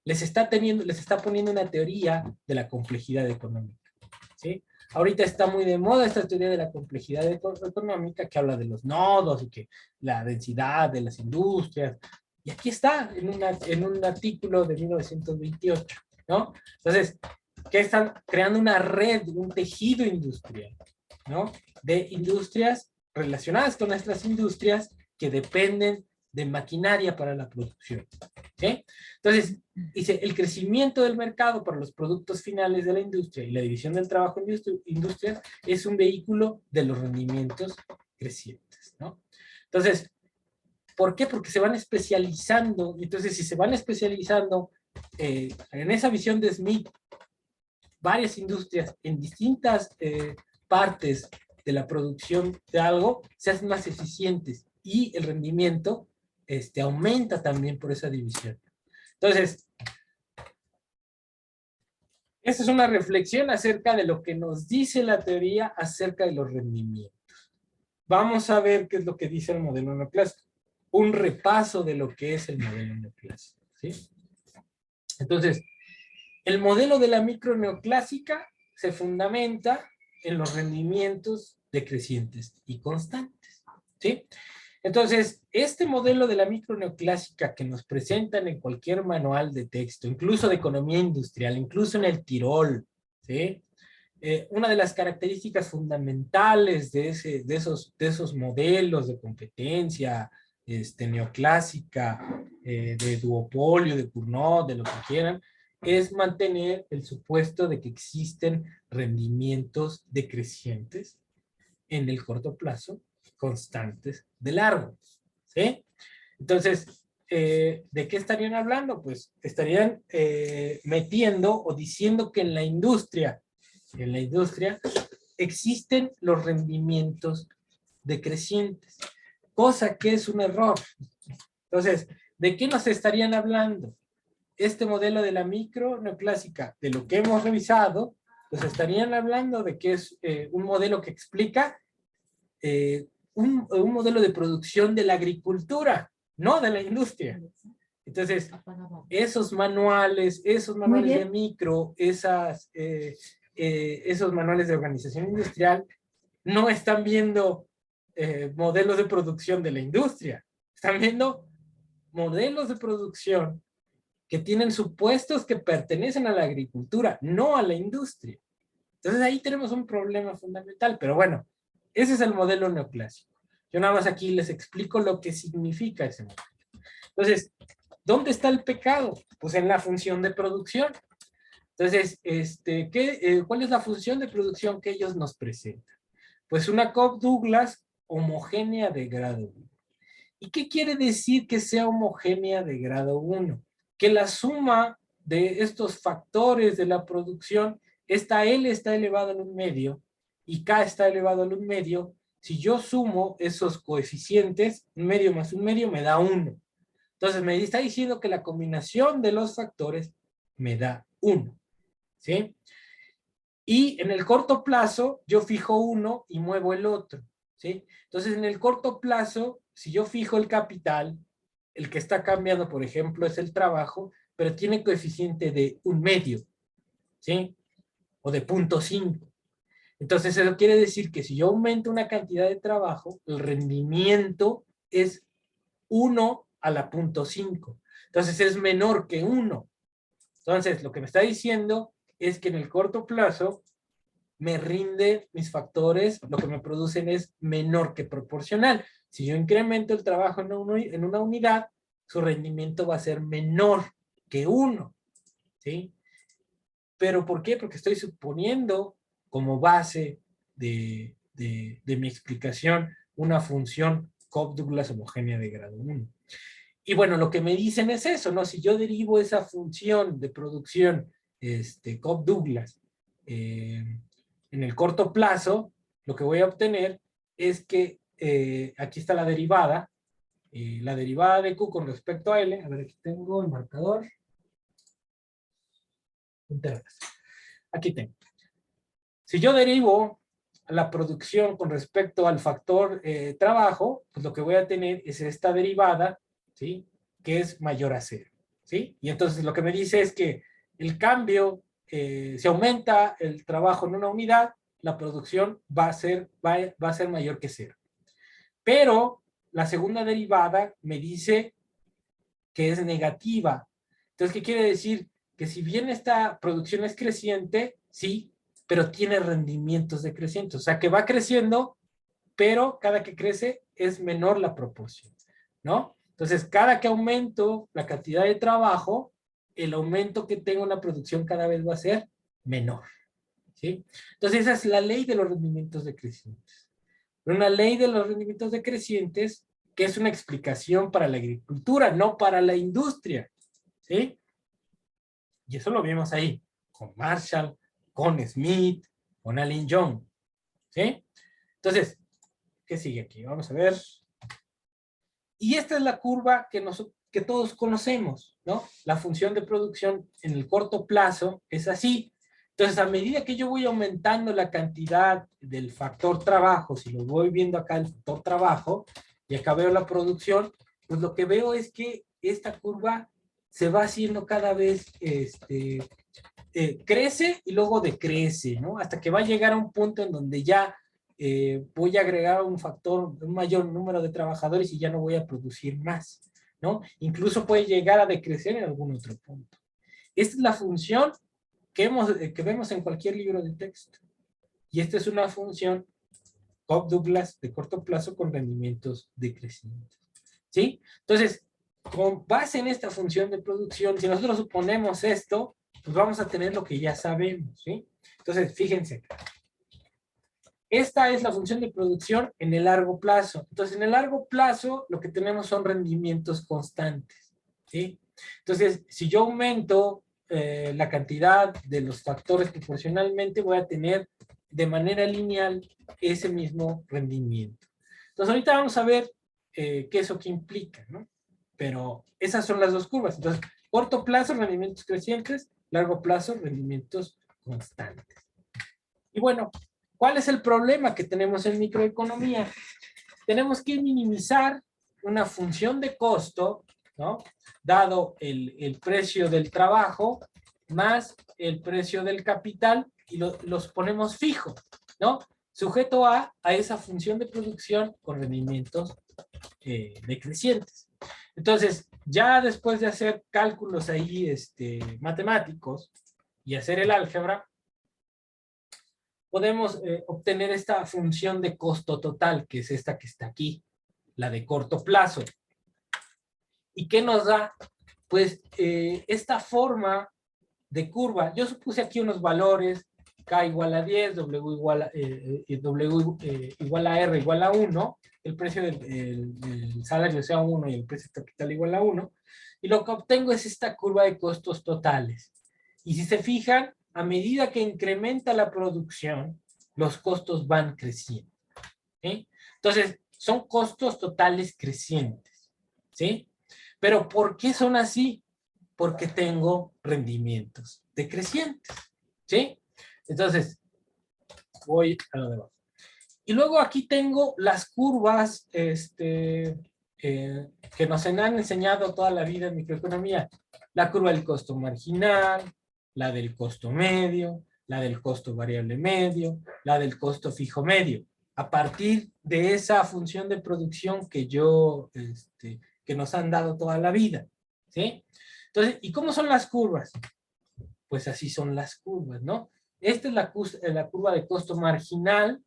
les está poniendo una teoría de la complejidad económica, ¿sí? Ahorita está muy de moda esta teoría de la complejidad económica que habla de los nodos y que la densidad de las industrias. Y aquí está en un artículo de 1928, ¿no? Entonces, que están creando una red, un tejido industrial, ¿no? De industrias relacionadas con nuestras industrias que dependen de maquinaria para la producción, ¿sí? Entonces, dice, el crecimiento del mercado para los productos finales de la industria y la división del trabajo en industrias es un vehículo de los rendimientos crecientes, ¿no? Entonces, ¿por qué? Porque se van especializando. Entonces, si se van especializando en esa visión de Smith, varias industrias en distintas partes de la producción de algo se hacen más eficientes y el rendimiento aumenta también por esa división. Entonces, esta es una reflexión acerca de lo que nos dice la teoría acerca de los rendimientos. Vamos a ver qué es lo que dice el modelo neoclásico. Un repaso de lo que es el modelo neoclásico, ¿sí? Entonces, el modelo de la micro neoclásica se fundamenta en los rendimientos decrecientes y constantes, ¿sí? Entonces, este modelo de la micro neoclásica que nos presentan en cualquier manual de texto, incluso de economía industrial, incluso en el Tirol, ¿sí? Una de las características fundamentales de esos modelos de competencia neoclásica, de duopolio, de Cournot, de lo que quieran, es mantener el supuesto de que existen rendimientos decrecientes en el corto plazo, constantes de largo, ¿sí? Entonces, ¿de qué estarían hablando? Pues estarían metiendo o diciendo que en la industria existen los rendimientos decrecientes, cosa que es un error. Entonces, ¿de qué nos estarían hablando? Este modelo de la micro neoclásica, de lo que hemos revisado, pues estarían hablando de que es un modelo que explica un modelo de producción de la agricultura, no de la industria. Entonces, esos manuales de micro, esos manuales de organización industrial, no están viendo modelos de producción de la industria, están viendo modelos de producción que tienen supuestos que pertenecen a la agricultura, no a la industria. Entonces ahí tenemos un problema fundamental, pero bueno, ese es el modelo neoclásico. Yo nada más aquí les explico lo que significa ese modelo. Entonces, ¿dónde está el pecado? Pues en la función de producción. Entonces, ¿cuál es la función de producción que ellos nos presentan? Pues una Cobb-Douglas homogénea de grado 1. ¿Y qué quiere decir que sea homogénea de grado 1? Que la suma de estos factores de la producción, esta L está elevado al 1 medio y K está elevado al 1 medio. Si yo sumo esos coeficientes, 1 medio más 1 medio me da 1. Entonces me está diciendo que la combinación de los factores me da 1. ¿Sí? Y en el corto plazo, yo fijo uno y muevo el otro, ¿sí? Entonces, en el corto plazo, si yo fijo el capital, el que está cambiando, por ejemplo, es el trabajo, pero tiene coeficiente de 1 medio, ¿sí? O de 0.5. Entonces, eso quiere decir que si yo aumento una cantidad de trabajo, el rendimiento es 1 a la 0.5. Entonces, es menor que 1. Entonces, lo que me está diciendo es que en el corto plazo me rinde mis factores, lo que me producen es menor que proporcional. Si yo incremento el trabajo en una unidad, su rendimiento va a ser menor que 1. ¿Sí? ¿Pero por qué? Porque estoy suponiendo como base de mi explicación una función Cobb-Douglas homogénea de grado 1. Y bueno, lo que me dicen es eso, ¿no? Si yo derivo esa función de producción Cobb-Douglas en el corto plazo, lo que voy a obtener es que aquí está la derivada de Q con respecto a L. A ver, aquí tengo el marcador. Aquí tengo. Si yo derivo la producción con respecto al factor trabajo, pues lo que voy a tener es esta derivada, ¿sí? Que es mayor a 0, ¿sí? Y entonces lo que me dice es que el cambio, si aumenta el trabajo en una unidad, la producción va a ser mayor que 0. Pero la segunda derivada me dice que es negativa. Entonces, ¿qué quiere decir? Que si bien esta producción es creciente, sí, pero tiene rendimientos decrecientes. O sea, que va creciendo, pero cada que crece es menor la proporción, ¿no? Entonces, cada que aumento la cantidad de trabajo, el aumento que tengo en la producción cada vez va a ser menor, ¿sí? Entonces, esa es la ley de los rendimientos decrecientes. Una ley de los rendimientos decrecientes que es una explicación para la agricultura, no para la industria, ¿sí? Y eso lo vimos ahí, con Marshall, con Smith, con Allen Young, ¿sí? Entonces, ¿qué sigue aquí? Vamos a ver. Y esta es la curva que todos conocemos, ¿no? La función de producción en el corto plazo es así. Entonces, a medida que yo voy aumentando la cantidad del factor trabajo, si lo voy viendo acá el factor trabajo, y acá veo la producción, pues lo que veo es que esta curva se va haciendo cada vez, crece y luego decrece, ¿no? Hasta que va a llegar a un punto en donde ya voy a agregar un mayor número de trabajadores y ya no voy a producir más, ¿no? Incluso puede llegar a decrecer en algún otro punto. Esta es la función que vemos en cualquier libro de texto. Y esta es una función Cobb-Douglas de corto plazo con rendimientos decrecientes. ¿Sí? Entonces, con base en esta función de producción, si nosotros suponemos esto, pues vamos a tener lo que ya sabemos, ¿sí? Entonces, fíjense. Esta es la función de producción en el largo plazo. Entonces, en el largo plazo, lo que tenemos son rendimientos constantes, ¿sí? Entonces, si yo aumento la cantidad de los factores proporcionalmente, voy a tener de manera lineal ese mismo rendimiento. Entonces, ahorita vamos a ver qué eso que implica, ¿no? Pero esas son las dos curvas. Entonces, corto plazo, rendimientos crecientes, largo plazo, rendimientos constantes. Y bueno, ¿cuál es el problema que tenemos en microeconomía? Tenemos que minimizar una función de costo, ¿no? Dado el precio del trabajo más el precio del capital y los ponemos fijo, ¿no? Sujeto a esa función de producción con rendimientos decrecientes. Entonces, ya después de hacer cálculos ahí matemáticos y hacer el álgebra, podemos obtener esta función de costo total, que es esta que está aquí, la de corto plazo. ¿Y qué nos da? Pues esta forma de curva. Yo supuse aquí unos valores, K igual a 10, W igual a, igual a R igual a 1, el precio del salario sea 1 y el precio del capital igual a 1, y lo que obtengo es esta curva de costos totales. Y si se fijan, a medida que incrementa la producción, los costos van creciendo, ¿sí? Entonces, son costos totales crecientes, ¿sí? Pero ¿por qué son así? Porque tengo rendimientos decrecientes, ¿sí? Entonces, voy a lo demás. Y luego aquí tengo las curvas que nos han enseñado toda la vida en microeconomía. La curva del costo marginal, la del costo medio, la del costo variable medio, la del costo fijo medio. A partir de esa función de producción que que nos han dado toda la vida, ¿sí? Entonces, ¿y cómo son las curvas? Pues así son las curvas, ¿no? Esta es la curva de costo marginal.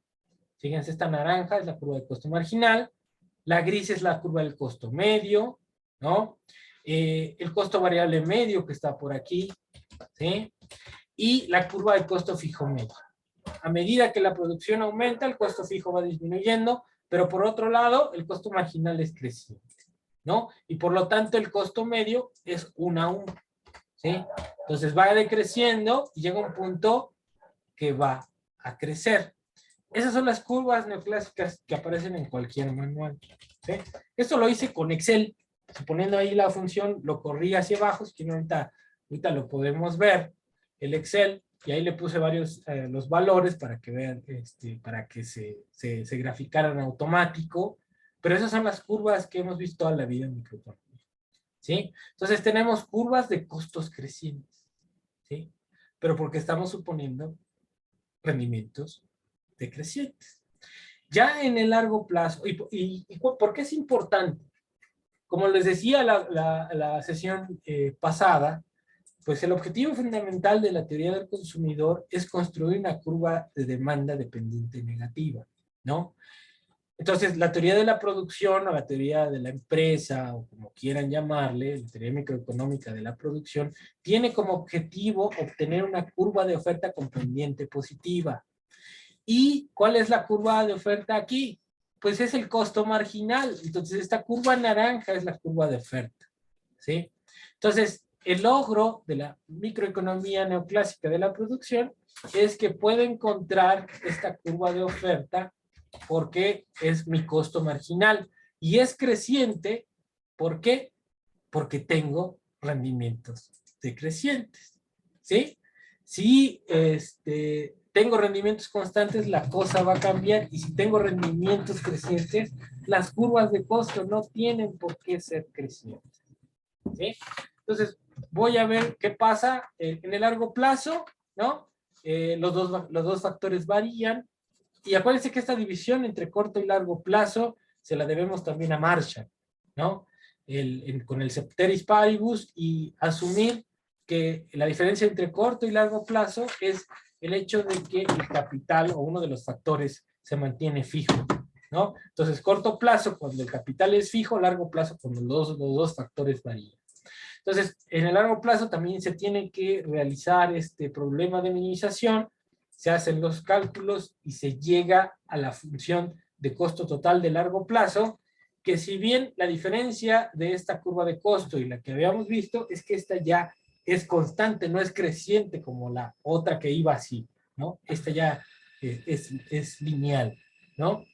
Fíjense, esta naranja es la curva de costo marginal. La gris es la curva del costo medio, ¿no? El costo variable medio que está por aquí, ¿sí? Y la curva de costo fijo medio. A medida que la producción aumenta, el costo fijo va disminuyendo, pero por otro lado, el costo marginal es creciente, ¿no? Y por lo tanto, el costo medio es 1 a 1, ¿sí? Entonces va decreciendo y llega un punto que va a crecer. Esas son las curvas neoclásicas que aparecen en cualquier manual, ¿sí? Esto lo hice con Excel, suponiendo ahí la función, lo corrí hacia abajo, si quieren ahorita lo podemos ver, el Excel, y ahí le puse varios los valores para que vean, para que se graficaran automático, pero esas son las curvas que hemos visto toda la vida en microeconomía, ¿sí? Entonces tenemos curvas de costos crecientes, ¿sí? Pero porque estamos suponiendo rendimientos decrecientes. Ya en el largo plazo, ¿y por qué es importante? Como les decía la sesión pasada, pues el objetivo fundamental de la teoría del consumidor es construir una curva de demanda dependiente negativa, ¿no? Entonces, la teoría de la producción o la teoría de la empresa, o como quieran llamarle, la teoría microeconómica de la producción, tiene como objetivo obtener una curva de oferta con pendiente positiva. ¿Y cuál es la curva de oferta aquí? Pues es el costo marginal. Entonces, esta curva naranja es la curva de oferta, ¿sí? Entonces, el logro de la microeconomía neoclásica de la producción es que puede encontrar esta curva de oferta porque es mi costo marginal. Y es creciente, ¿por qué? Porque tengo rendimientos decrecientes, ¿sí? Si tengo rendimientos constantes, la cosa va a cambiar, y si tengo rendimientos crecientes, las curvas de costo no tienen por qué ser crecientes, ¿sí? Entonces, voy a ver qué pasa en el largo plazo, ¿no? Los dos factores varían, y acuérdense que esta división entre corto y largo plazo se la debemos también a Marshall, ¿no? Con el ceteris paribus, y asumir que la diferencia entre corto y largo plazo es el hecho de que el capital o uno de los factores se mantiene fijo, ¿no? Entonces, corto plazo cuando el capital es fijo, largo plazo cuando los dos factores varían. Entonces, en el largo plazo también se tiene que realizar este problema de minimización, se hacen los cálculos y se llega a la función de costo total de largo plazo, que si bien la diferencia de esta curva de costo y la que habíamos visto es que esta ya es constante, no es creciente como la otra que iba así, ¿no? Esta ya es lineal, ¿no?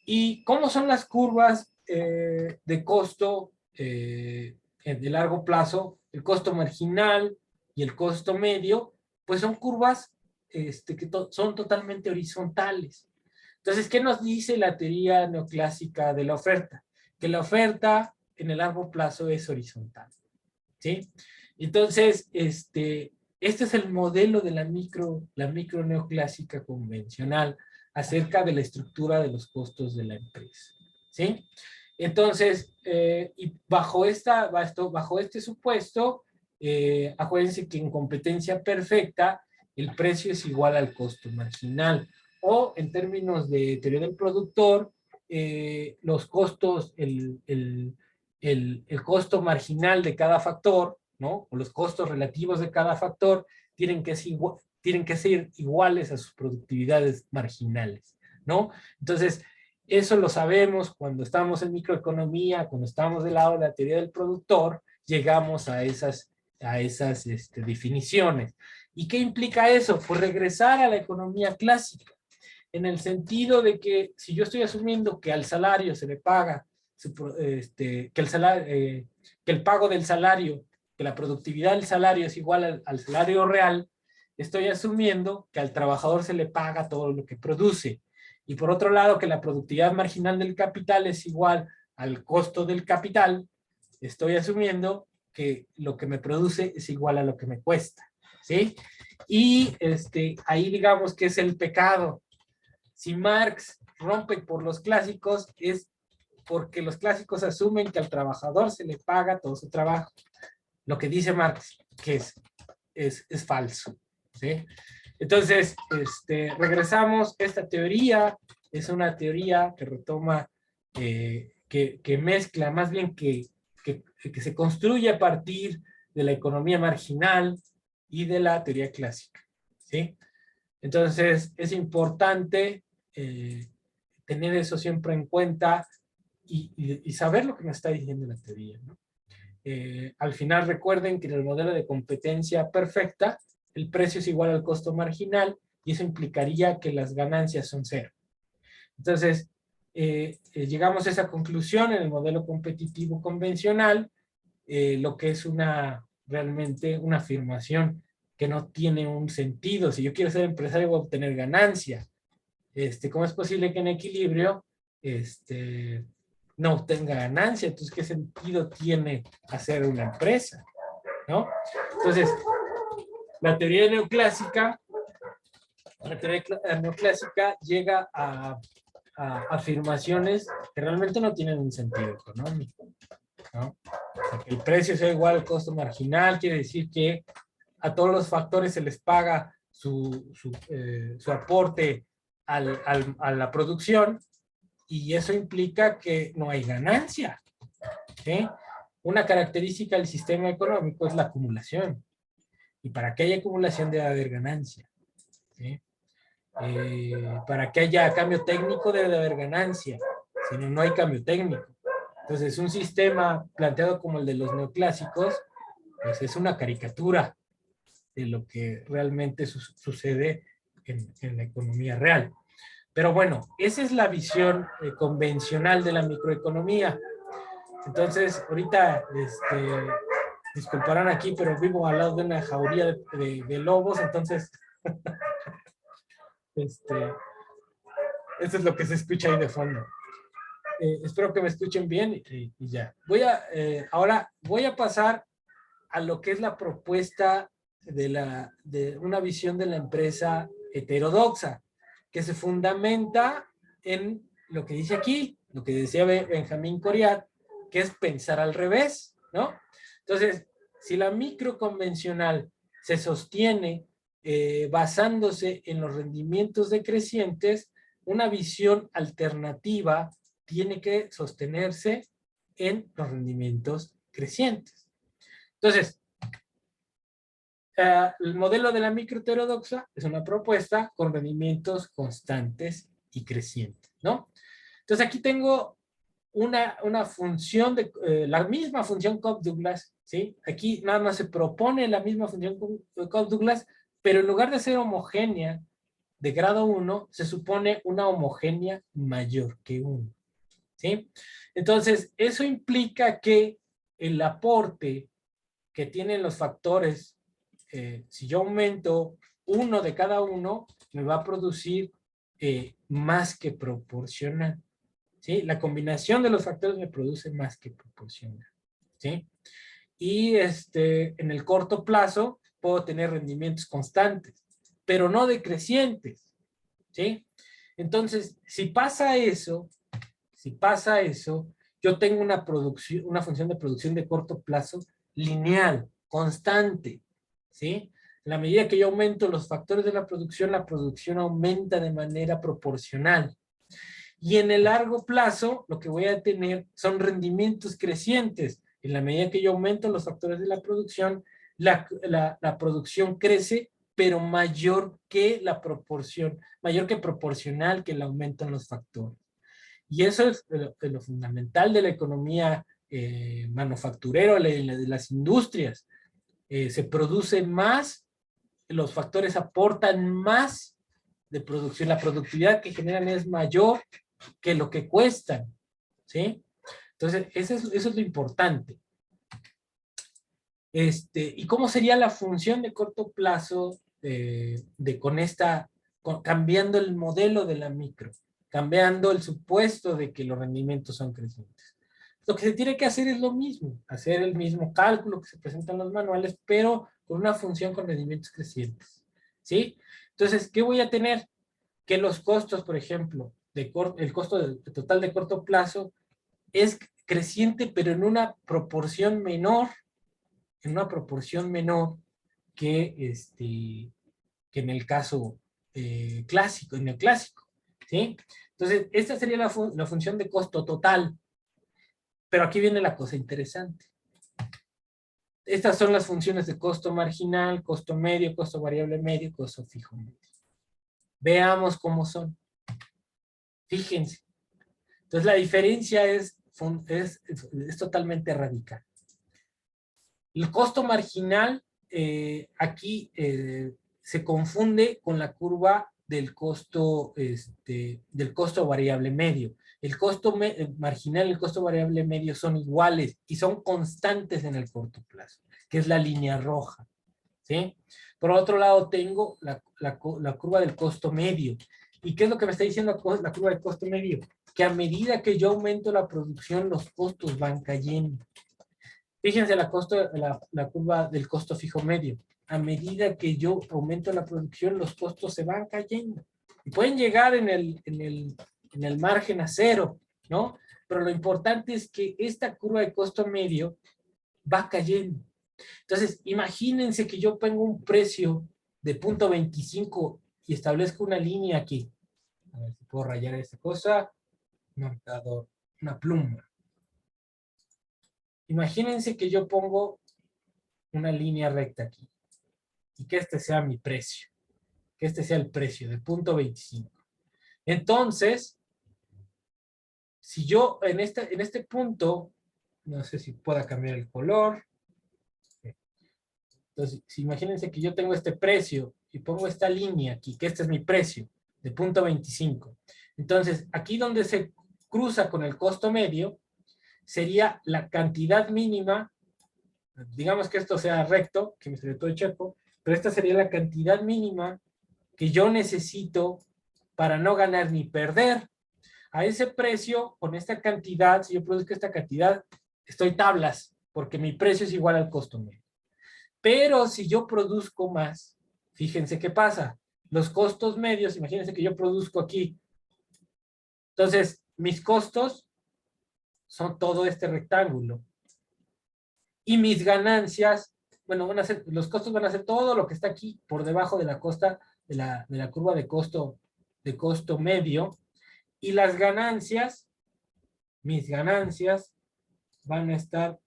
¿Y cómo son las curvas de costo de largo plazo? El costo marginal y el costo medio, pues son curvas son totalmente horizontales. Entonces, ¿qué nos dice la teoría neoclásica de la oferta? Que la oferta en el largo plazo es horizontal, ¿sí? Entonces, este es el modelo de la micro neoclásica convencional acerca de la estructura de los costos de la empresa, ¿sí? Entonces, y bajo este supuesto, acuérdense que en competencia perfecta, el precio es igual al costo marginal, o en términos de teoría del productor, los costos, el costo marginal de cada factor, ¿no? O los costos relativos de cada factor tienen que ser iguales a sus productividades marginales, ¿no? Entonces, eso lo sabemos cuando estamos en microeconomía, cuando estamos del lado de la teoría del productor, llegamos a esas definiciones. ¿Y qué implica eso? Pues regresar a la economía clásica, en el sentido de que si yo estoy asumiendo que al salario se le paga, que el pago del salario, que la productividad del salario es igual al salario real, estoy asumiendo que al trabajador se le paga todo lo que produce. Y por otro lado, que la productividad marginal del capital es igual al costo del capital, estoy asumiendo que lo que me produce es igual a lo que me cuesta, ¿sí? Y ahí digamos que es el pecado. Si Marx rompe por los clásicos, es porque los clásicos asumen que al trabajador se le paga todo su trabajo. Lo que dice Marx, que es falso, ¿sí? Entonces, regresamos. Esta teoría es una teoría que retoma, que mezcla, más bien que se construye a partir de la economía marginal y de la teoría clásica, ¿sí? Entonces, es importante tener eso siempre en cuenta y saber lo que me está diciendo la teoría, ¿no? Al final recuerden que en el modelo de competencia perfecta, el precio es igual al costo marginal, y eso implicaría que las ganancias son cero. Entonces, llegamos a esa conclusión en el modelo competitivo convencional, lo que es realmente una afirmación que no tiene un sentido. Si yo quiero ser empresario, voy a obtener ganancia. ¿Cómo es posible que en equilibrio no obtenga ganancia? Entonces, ¿qué sentido tiene hacer una empresa? ¿No? Entonces, la teoría neoclásica llega a afirmaciones que realmente no tienen un sentido económico, ¿no? El precio sea igual al costo marginal quiere decir que a todos los factores se les paga su aporte a la producción, y eso implica que no hay ganancia, ¿sí? Una característica del sistema económico es la acumulación, y para que haya acumulación debe haber ganancia, ¿sí? Para que haya cambio técnico debe de haber ganancia, si no, no hay cambio técnico. Entonces, un sistema planteado como el de los neoclásicos, pues es una caricatura de lo que realmente sucede en la economía real. Pero bueno, esa es la visión convencional de la microeconomía. Entonces, ahorita, disculparán aquí, pero vivo al lado de una jauría de lobos, entonces, eso es lo que se escucha ahí de fondo. Espero que me escuchen bien y ya. Ahora voy a pasar a lo que es la propuesta de una visión de la empresa heterodoxa, que se fundamenta en lo que dice aquí, lo que decía Benjamín Coriat, que es pensar al revés, ¿no? Entonces, si la micro convencional se sostiene basándose en los rendimientos decrecientes, una visión alternativa tiene que sostenerse en los rendimientos crecientes. Entonces, el modelo de la micro heterodoxa es una propuesta con rendimientos constantes y crecientes, ¿no? Entonces, aquí tengo una función, la misma función Cobb-Douglas, ¿sí? Aquí nada más se propone la misma función Cobb-Douglas, pero en lugar de ser homogénea de grado 1, se supone una homogénea mayor que 1, ¿sí? Entonces, eso implica que el aporte que tienen los factores, si yo aumento uno de cada uno, me va a producir más que proporcional, ¿sí? La combinación de los factores me produce más que proporcional, ¿sí? Y en el corto plazo puedo tener rendimientos constantes, pero no decrecientes, ¿sí? Entonces, si pasa eso, yo tengo una función de producción de corto plazo lineal, constante, ¿sí? En la medida que yo aumento los factores de la producción aumenta de manera proporcional. Y en el largo plazo, lo que voy a tener son rendimientos crecientes. En la medida que yo aumento los factores de la producción, la producción crece, pero mayor que la proporción, mayor que proporcional que el aumento en los factores. Y eso es lo fundamental de la economía manufacturera, de las industrias. Se produce más, los factores aportan más de producción, la productividad que generan es mayor que lo que cuestan, ¿sí? Entonces, eso es lo importante. ¿Y cómo sería la función de corto plazo cambiando el modelo de la micro, cambiando el supuesto de que los rendimientos son crecientes? Lo que se tiene que hacer es lo mismo, hacer el mismo cálculo que se presenta en los manuales, pero con una función con rendimientos crecientes, ¿sí? Entonces, ¿qué voy a tener? Que los costos, por ejemplo, el costo total de corto plazo es creciente, pero en una proporción menor, que, que en el caso clásico, en el clásico, ¿sí? Entonces, esta sería la función de costo total. Pero aquí viene la cosa interesante. Estas son las funciones de costo marginal, costo medio, costo variable medio, costo fijo medio. Veamos cómo son. Fíjense. Entonces, la diferencia es totalmente radical. El costo marginal aquí se confunde con la curva del costo variable medio. El costo marginal y el costo variable medio son iguales y son constantes en el corto plazo, que es la línea roja, ¿sí? Por otro lado, tengo la curva del costo medio. ¿Y qué es lo que me está diciendo la curva del costo medio? Que a medida que yo aumento la producción, los costos van cayendo. Fíjense la curva del costo fijo medio. A medida que yo aumento la producción, los costos se van cayendo. Y pueden llegar en el margen a cero, ¿no? Pero lo importante es que esta curva de costo medio va cayendo. Entonces, imagínense que yo pongo un precio de 0.25 y establezco una línea aquí. A ver si puedo rayar esta cosa. Marcador, una pluma. Imagínense que yo pongo una línea recta aquí y que este sea mi precio, que este sea el precio de 0.25. Entonces, si yo en este punto, no sé si pueda cambiar el color. Entonces, imagínense que yo tengo este precio y pongo esta línea aquí, que este es mi precio. de 0.25. Entonces, aquí donde se cruza con el costo medio, sería la cantidad mínima, digamos que esto sea recto, que me salió todo checo, pero esta sería la cantidad mínima que yo necesito para no ganar ni perder. A ese precio, con esta cantidad, si yo produzco esta cantidad, estoy tablas, porque mi precio es igual al costo medio. Pero si yo produzco más, fíjense qué pasa. Los costos medios, imagínense que yo produzco aquí. Entonces, mis costos son todo este rectángulo. Y mis ganancias, bueno, van a ser, los costos van a ser todo lo que está aquí por debajo de la costa, de la curva de costo medio. Y las ganancias, mis ganancias, van a estar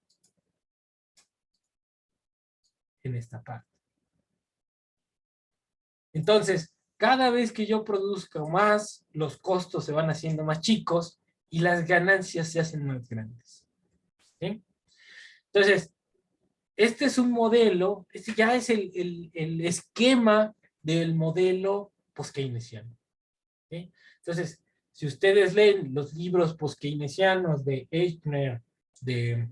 en esta parte. Entonces, cada vez que yo produzco más, los costos se van haciendo más chicos y las ganancias se hacen más grandes. ¿Sí? Entonces, este es un modelo, este ya es el esquema del modelo post-keynesiano. ¿Sí? Entonces, si ustedes leen los libros post-keynesianos de Eichner, de,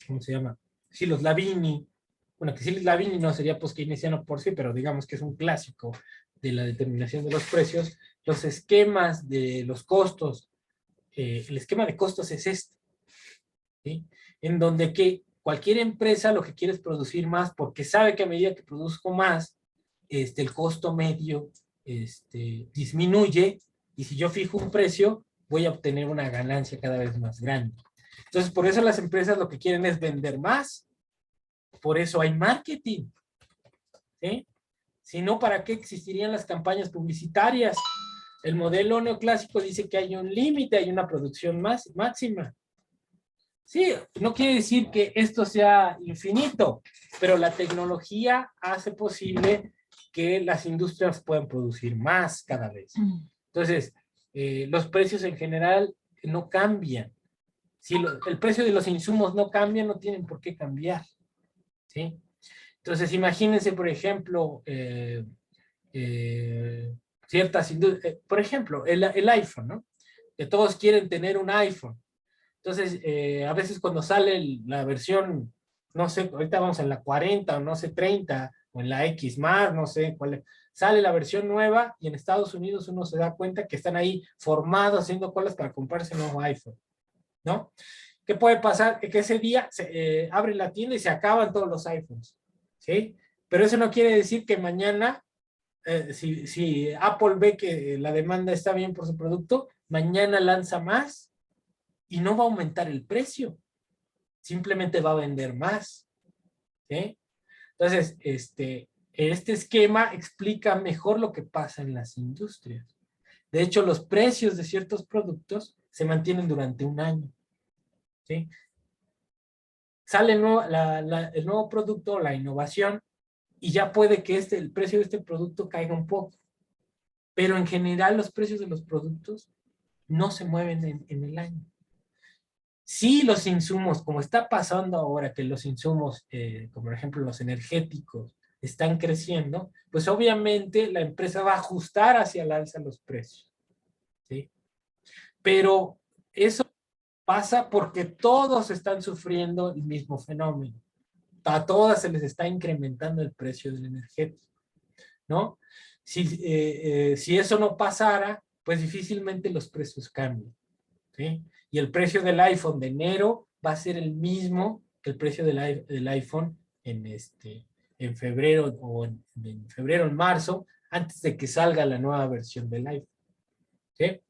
¿cómo se llama? Silos Lavini, bueno, que Silos Lavini no sería post-keynesiano por sí, pero digamos que es un clásico de la determinación de los precios, los esquemas de los costos, el esquema de costos es este, ¿sí? En donde que cualquier empresa lo que quiere es producir más porque sabe que a medida que produzco más, el costo medio disminuye y si yo fijo un precio, voy a obtener una ganancia cada vez más grande. Entonces, por eso las empresas lo que quieren es vender más. Por eso hay marketing. ¿Sí? Si no, ¿para qué existirían las campañas publicitarias? El modelo neoclásico dice que hay un límite, hay una producción máxima. Sí, no quiere decir que esto sea infinito, pero la tecnología hace posible que las industrias puedan producir más cada vez. Entonces, los precios en general no cambian. Si el precio de los insumos no cambia, no tienen por qué cambiar. ¿Sí? Entonces, imagínense, por ejemplo, ciertas industrias, por ejemplo, el iPhone, ¿no? Que todos quieren tener un iPhone. Entonces, a veces cuando sale la versión, no sé, ahorita vamos en la 40 o no sé, 30, o en la X más, no sé cuál es, sale la versión nueva y en Estados Unidos uno se da cuenta que están ahí formados haciendo colas para comprarse un nuevo iPhone, ¿no? ¿Qué puede pasar? Que ese día se abre la tienda y se acaban todos los iPhones, ¿sí? Pero eso no quiere decir que mañana, si Apple ve que la demanda está bien por su producto, mañana lanza más y no va a aumentar el precio, simplemente va a vender más, ¿sí? Entonces, este esquema explica mejor lo que pasa en las industrias. De hecho, los precios de ciertos productos se mantienen durante un año, ¿sí? Sale el nuevo producto, la innovación, y ya puede que el precio de este producto caiga un poco. Pero en general los precios de los productos no se mueven en el año. Sí, los insumos, como está pasando ahora que los insumos, como por ejemplo los energéticos, están creciendo, pues obviamente la empresa va a ajustar hacia el alza los precios, ¿sí? Pero eso pasa porque todos están sufriendo el mismo fenómeno. A todas se les está incrementando el precio del energético, ¿no? Si eso no pasara, pues difícilmente los precios cambian, ¿sí? Y el precio del iPhone de enero va a ser el mismo que el precio del iPhone en febrero o en febrero, en marzo, antes de que salga la nueva versión del iPhone, ¿sí?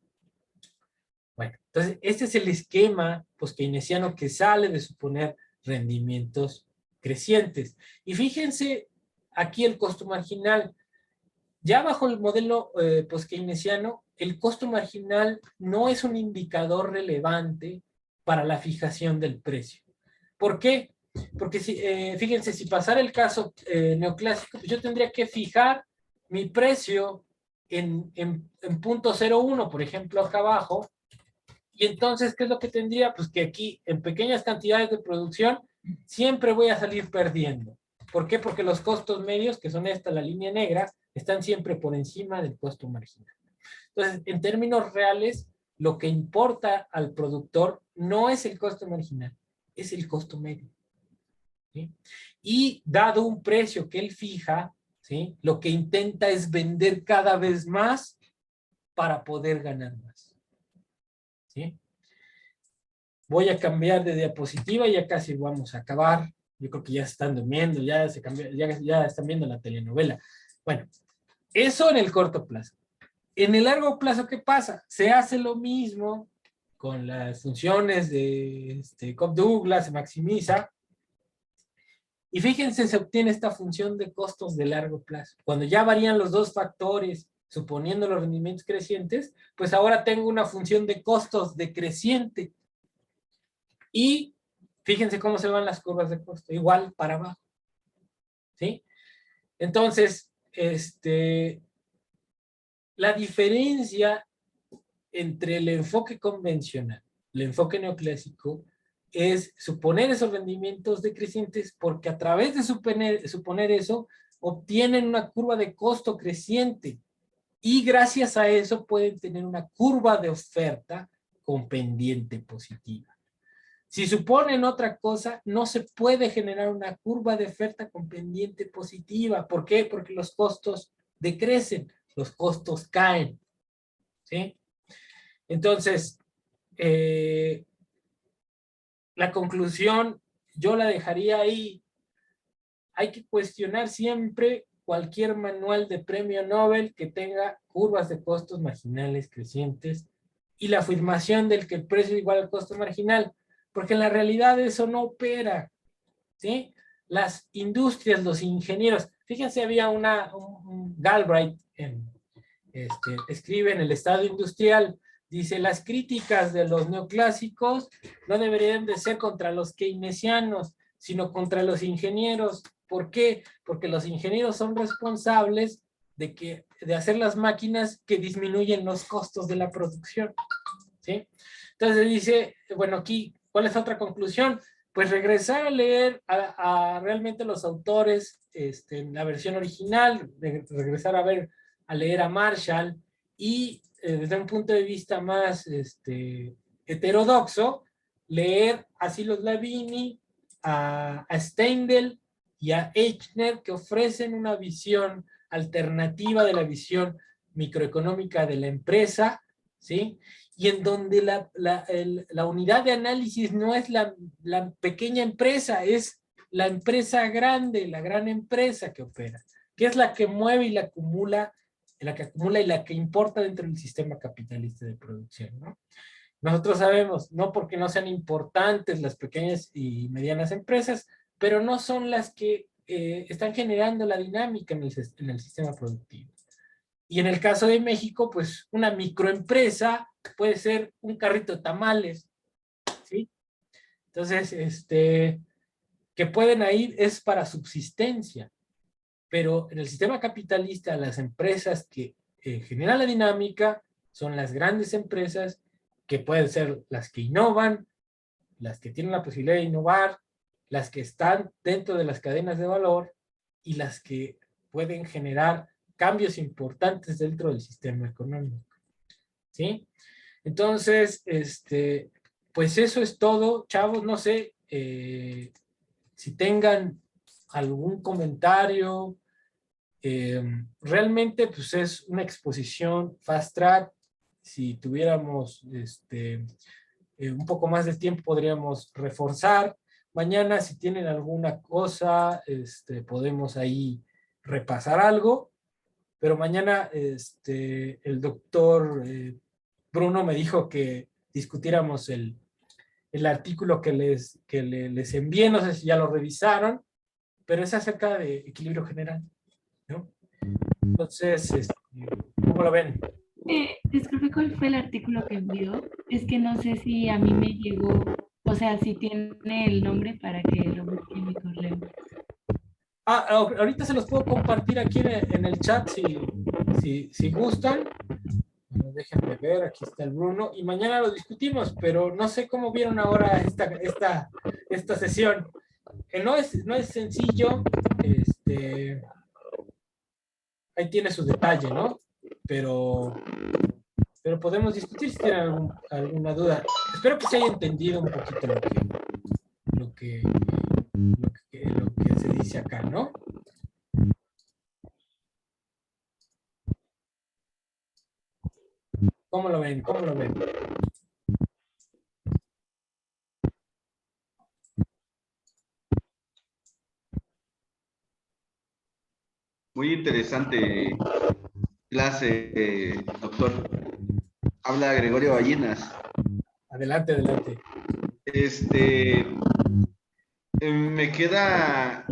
Bueno, entonces este es el esquema post-keynesiano que sale de suponer rendimientos crecientes. Y fíjense aquí el costo marginal. Ya bajo el modelo post-keynesiano, el costo marginal no es un indicador relevante para la fijación del precio. ¿Por qué? Porque fíjense, si pasara el caso neoclásico, pues yo tendría que fijar mi precio en 0.01, por ejemplo, acá abajo, y entonces, ¿qué es lo que tendría? Pues que aquí, en pequeñas cantidades de producción, siempre voy a salir perdiendo. ¿Por qué? Porque los costos medios, que son la línea negra, están siempre por encima del costo marginal. Entonces, en términos reales, lo que importa al productor no es el costo marginal, es el costo medio. ¿Sí? Y dado un precio que él fija, ¿sí? Lo que intenta es vender cada vez más para poder ganar más. ¿Sí? Voy a cambiar de diapositiva, ya casi vamos a acabar. Yo creo que ya están durmiendo, ya están viendo la telenovela. Bueno, eso en el corto plazo. En el largo plazo, ¿qué pasa? Se hace lo mismo con las funciones de Cobb-Douglas, se maximiza. Y fíjense, se obtiene esta función de costos de largo plazo. Cuando ya varían los dos factores, suponiendo los rendimientos crecientes, pues ahora tengo una función de costos decreciente. Y fíjense cómo se van las curvas de costo, igual para abajo. ¿Sí? Entonces, la diferencia entre el enfoque convencional, el enfoque neoclásico, es suponer esos rendimientos decrecientes porque a través de suponer eso, obtienen una curva de costo creciente y gracias a eso pueden tener una curva de oferta con pendiente positiva. Si suponen otra cosa, no se puede generar una curva de oferta con pendiente positiva. ¿Por qué? Porque los costos decrecen, los costos caen. ¿Sí? Entonces, la conclusión yo la dejaría ahí. Hay que cuestionar siempre cualquier manual de premio Nobel que tenga curvas de costos marginales crecientes y la afirmación del que el precio es igual al costo marginal, porque en la realidad eso no opera. ¿Sí? Las industrias, los ingenieros, fíjense, había un Galbraith escribe en el Estado Industrial, dice, las críticas de los neoclásicos no deberían de ser contra los keynesianos, sino contra los ingenieros. ¿Por qué? Porque los ingenieros son responsables de hacer las máquinas que disminuyen los costos de la producción. ¿Sí? Entonces dice, bueno, aquí, ¿cuál es otra conclusión? Pues regresar a leer a realmente los autores en la versión original, regresar a leer a Marshall y desde un punto de vista más heterodoxo, leer a Silos Lavini, a Steindl y a Eichner, que ofrecen una visión alternativa de la visión microeconómica de la empresa, ¿sí? Y en donde la unidad de análisis no es la pequeña empresa, es la empresa grande, la gran empresa que opera, que es la que mueve y la que acumula y la que importa dentro del sistema capitalista de producción, ¿no? Nosotros sabemos, no porque no sean importantes las pequeñas y medianas empresas, pero no son las que están generando la dinámica en el sistema productivo. Y en el caso de México, pues una microempresa puede ser un carrito de tamales, ¿sí? Entonces, que pueden ir es para subsistencia, pero en el sistema capitalista las empresas que generan la dinámica son las grandes empresas que pueden ser las que innovan, las que tienen la posibilidad de innovar, las que están dentro de las cadenas de valor y las que pueden generar cambios importantes dentro del sistema económico. ¿Sí? Entonces, pues eso es todo, chavos. No sé si tengan algún comentario. Realmente, pues es una exposición fast track. Si tuviéramos un poco más de tiempo, podríamos reforzar. Mañana, si tienen alguna cosa, podemos ahí repasar algo. Pero mañana el doctor Bruno me dijo que discutiéramos el artículo que les envié, no sé si ya lo revisaron, pero es acerca de equilibrio general, ¿no? Entonces, ¿cómo lo ven? Disculpe, ¿cuál fue el artículo que envió? Es que no sé si a mí me llegó, o sea, si tiene el nombre para que lo busque en mi correo. Ahorita se los puedo compartir aquí en el chat si gustan. Bueno, déjenme ver, aquí está el Bruno, y mañana lo discutimos, pero no sé cómo vieron ahora esta sesión. No es sencillo, ahí tiene su detalle, ¿no? Pero podemos discutir si tienen alguna duda. Espero que se haya entendido un poquito lo que, lo que se dice acá, ¿no? ¿Cómo lo ven? ¿Cómo lo ven? Muy interesante clase, doctor. Habla Gregorio Ballenas. Adelante, adelante. Me queda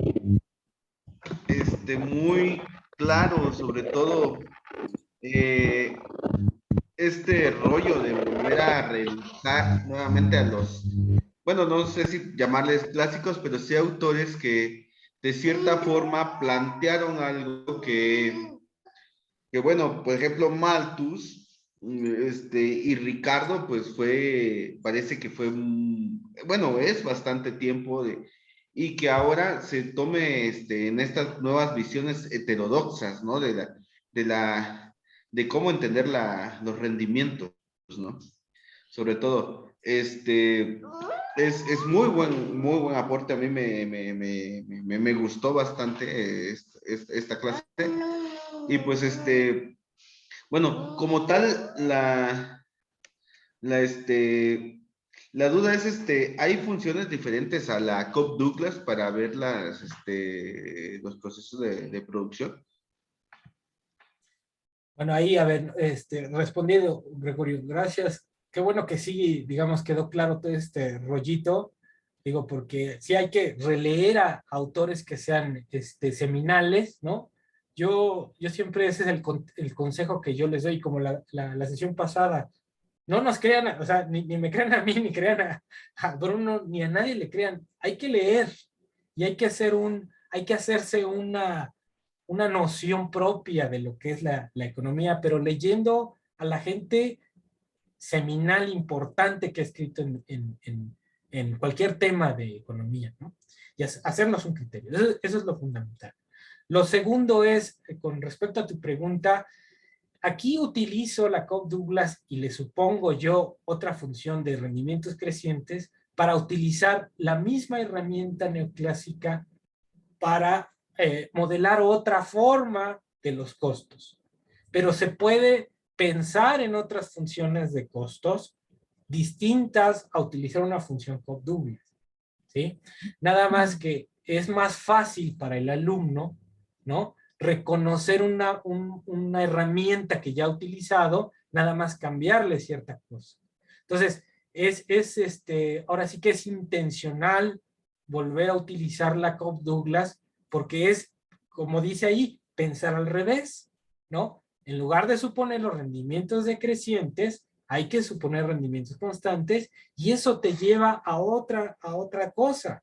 muy claro, sobre todo, este rollo de volver a revisar nuevamente a los, bueno, no sé si llamarles clásicos, pero sí autores que de cierta forma plantearon algo que bueno, por ejemplo, Malthus, y Ricardo, pues parece que fue, bueno, es bastante tiempo y que ahora se tome en estas nuevas visiones heterodoxas, ¿no? De cómo entender los rendimientos, ¿no? Sobre todo, es muy buen aporte, a mí me gustó bastante esta clase. Y pues bueno, como tal, la, este, la duda es, ¿hay funciones diferentes a la Cobb Douglas para ver los procesos de producción? Bueno, ahí, a ver, respondiendo, Gregorio, gracias. Qué bueno que sí, digamos, quedó claro todo este rollito. Digo, porque sí hay que releer a autores que sean seminales, ¿no? Yo siempre ese es el consejo que yo les doy, como la sesión pasada. No nos crean, o sea, ni me crean a mí, ni crean a Bruno, ni a nadie le crean. Hay que leer y hay que hacerse una noción propia de lo que es la economía, pero leyendo a la gente seminal importante que ha escrito en cualquier tema de economía, ¿no? Y hacernos un criterio. Eso es lo fundamental. Lo segundo es, con respecto a tu pregunta, aquí utilizo la Cobb Douglas y le supongo yo otra función de rendimientos crecientes para utilizar la misma herramienta neoclásica para modelar otra forma de los costos. Pero se puede pensar en otras funciones de costos distintas a utilizar una función Cobb-Douglas, ¿sí? Nada más que es más fácil para el alumno, ¿no? Reconocer una herramienta que ya ha utilizado, nada más cambiarle cierta cosa. Entonces, ahora sí que es intencional volver a utilizar la Cobb-Douglas porque es, como dice ahí, pensar al revés, ¿no? En lugar de suponer los rendimientos decrecientes, hay que suponer rendimientos constantes y eso te lleva a otra cosa,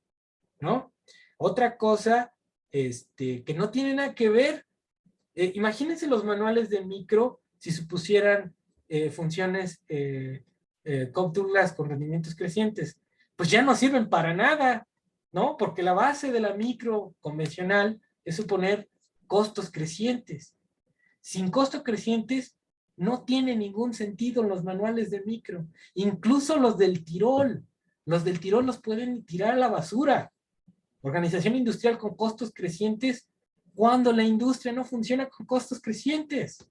¿no? Otra cosa que no tiene nada que ver. Imagínense los manuales de micro si supusieran funciones Cobb-Douglas con rendimientos crecientes. Pues ya no sirven para nada, ¿no? Porque la base de la micro convencional es suponer costos crecientes. Sin costos crecientes no tiene ningún sentido los manuales de micro. Incluso los del Tirol. Los del Tirol los pueden tirar a la basura. Organización industrial con costos crecientes cuando la industria no funciona con costos crecientes.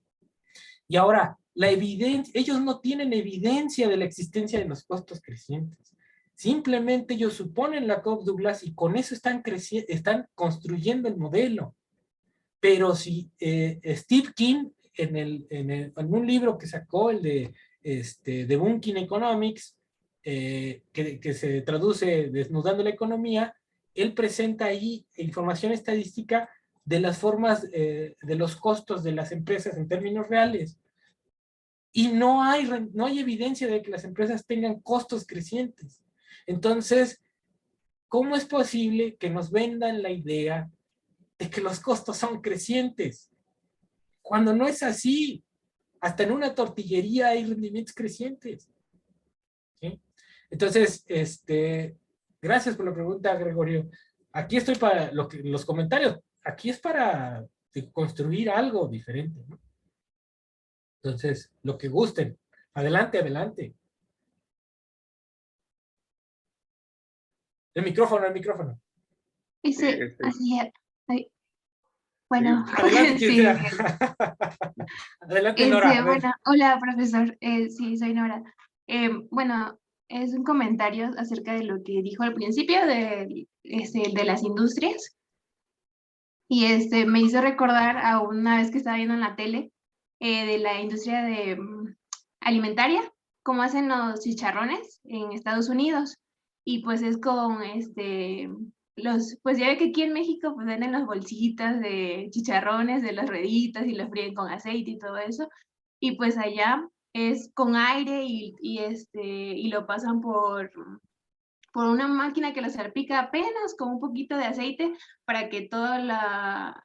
Y ahora, la evidencia, ellos no tienen evidencia de la existencia de los costos crecientes. Simplemente ellos suponen la Cobb-Douglas y con eso están construyendo el modelo. Pero si Steve King, en un libro que sacó, el de Debunking Economics, que se traduce Desnudando la Economía, él presenta ahí información estadística de las formas de los costos de las empresas en términos reales. Y no hay evidencia de que las empresas tengan costos crecientes. Entonces, ¿cómo es posible que nos vendan la idea de que los costos son crecientes? Cuando no es así, hasta en una tortillería hay rendimientos crecientes, ¿sí? Entonces, gracias por la pregunta, Gregorio. Aquí estoy para los comentarios. Aquí es para construir algo diferente, ¿no? Entonces, lo que gusten. Adelante, adelante. El micrófono, el micrófono. Así es. Ay, bueno, Adelante, quien sí, sea. Adelante, Nora. A ver. bueno, hola, profesor. Sí, soy Nora. Bueno, es un comentario acerca de lo que dijo al principio de las industrias. Y me hizo recordar a una vez que estaba viendo en la tele de la industria alimentaria, cómo hacen los chicharrones en Estados Unidos. Y pues es con pues ya ve que aquí en México pues venden las bolsitas de chicharrones, de las rueditas y los fríen con aceite y todo eso. Y pues allá es con aire y lo pasan por una máquina que lo salpica apenas con un poquito de aceite para que toda la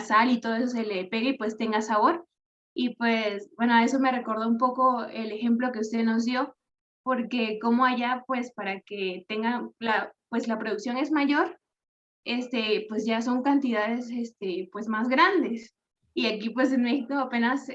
sal y todo eso se le pegue y pues tenga sabor. Y pues, bueno, eso me recordó un poco el ejemplo que usted nos dio, porque como allá, pues para que tengan, pues la producción es mayor, pues ya son cantidades, pues más grandes. Y aquí, pues en México apenas,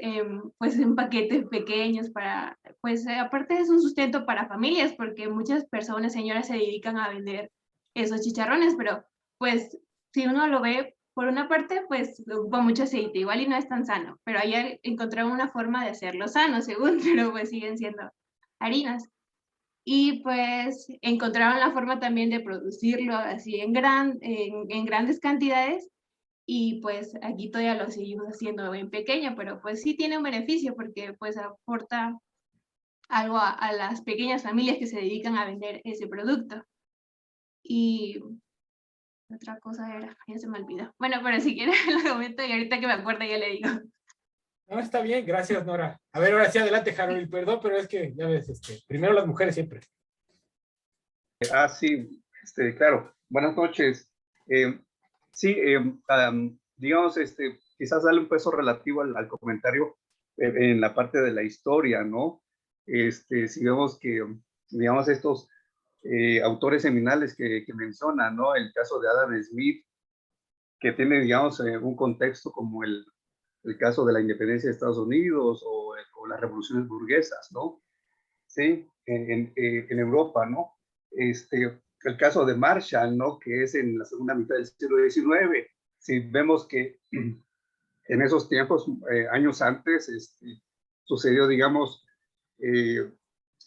pues en paquetes pequeños para, pues aparte es un sustento para familias, porque muchas personas, señoras, se dedican a vender esos chicharrones, pero pues si uno lo ve por una parte, pues ocupa mucho aceite, igual y no es tan sano, pero allá encontraron una forma de hacerlo sano, según, pero pues siguen siendo harinas. Y pues encontraron la forma también de producirlo así en grandes cantidades y pues aquí todavía lo seguimos haciendo en pequeño, pero pues sí tiene un beneficio porque pues aporta algo a las pequeñas familias que se dedican a vender ese producto. Y otra cosa era, ya se me olvidó. Bueno, pero si quieres lo comento y ahorita que me acuerdo ya le digo. No, está bien, gracias, Nora. A ver, ahora sí, adelante, Harold. Perdón, pero es que, ya ves, primero las mujeres siempre. Sí, claro. Buenas noches. Sí, digamos, quizás darle un peso relativo al comentario en la parte de la historia, ¿no? Si vemos que, digamos, estos autores seminales que mencionan, ¿no? El caso de Adam Smith, que tiene, digamos, un contexto como el caso de la independencia de Estados Unidos o las revoluciones burguesas, ¿no? Sí, en Europa, ¿no? El caso de Marshall, ¿no? Que es en la segunda mitad del siglo XIX. Si vemos que en esos tiempos, años antes, sucedió, digamos,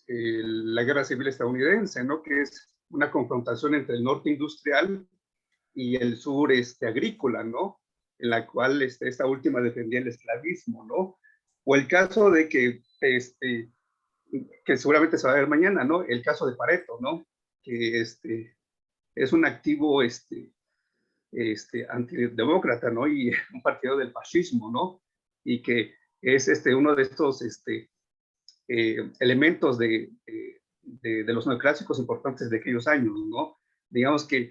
la guerra civil estadounidense, ¿no? Que es una confrontación entre el norte industrial y el sur agrícola, ¿no? En la cual esta última defendía el esclavismo, ¿no? O el caso de que seguramente se va a ver mañana, ¿no? El caso de Pareto, ¿no? Que es un activo antidemócrata, ¿no? Y un partido del fascismo, ¿no? Y que es uno de estos elementos de los neoclásicos importantes de aquellos años, ¿no? Digamos que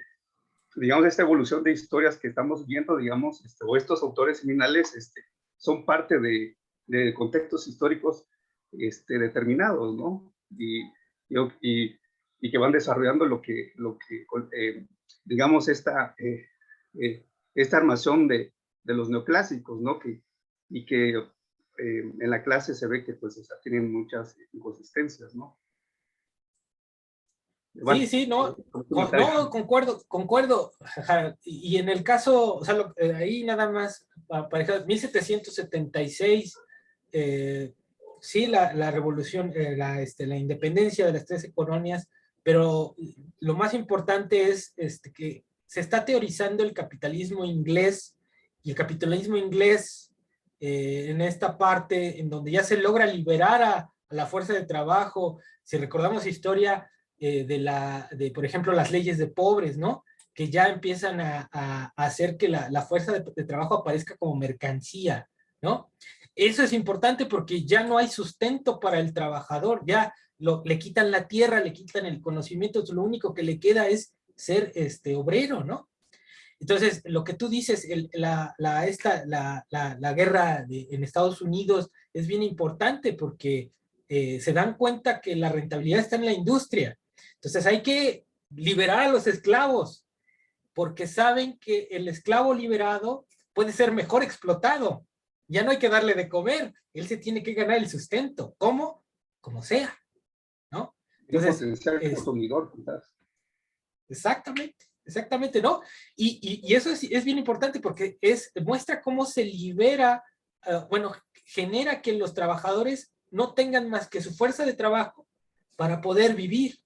esta evolución de historias que estamos viendo, digamos, o estos autores seminales, son parte de contextos históricos determinados, ¿no? Y que van desarrollando lo que digamos, esta armación de los neoclásicos, ¿no? Y que en la clase se ve que, pues, o sea, tienen muchas inconsistencias, ¿no? Bueno, sí, no, concuerdo. Y en el caso, o sea, ahí nada más, para 1776, sí, la revolución, la independencia de las 13 colonias, pero lo más importante es que se está teorizando el capitalismo inglés, y el capitalismo inglés en esta parte, en donde ya se logra liberar a la fuerza de trabajo. Si recordamos historia, por ejemplo, las leyes de pobres, ¿no? Que ya empiezan a hacer que la fuerza de trabajo aparezca como mercancía, ¿no? Eso es importante porque ya no hay sustento para el trabajador, ya le quitan la tierra, le quitan el conocimiento, lo único que le queda es ser obrero, ¿no? Entonces, lo que tú dices, la guerra en Estados Unidos es bien importante porque se dan cuenta que la rentabilidad está en la industria. Entonces, hay que liberar a los esclavos porque saben que el esclavo liberado puede ser mejor explotado. Ya no hay que darle de comer, él se tiene que ganar el sustento. ¿Cómo? Como sea, ¿no? Entonces, un potencial consumidor, quizás. Exactamente, ¿no? Y eso es bien importante porque muestra cómo se libera, bueno, genera que los trabajadores no tengan más que su fuerza de trabajo para poder vivir,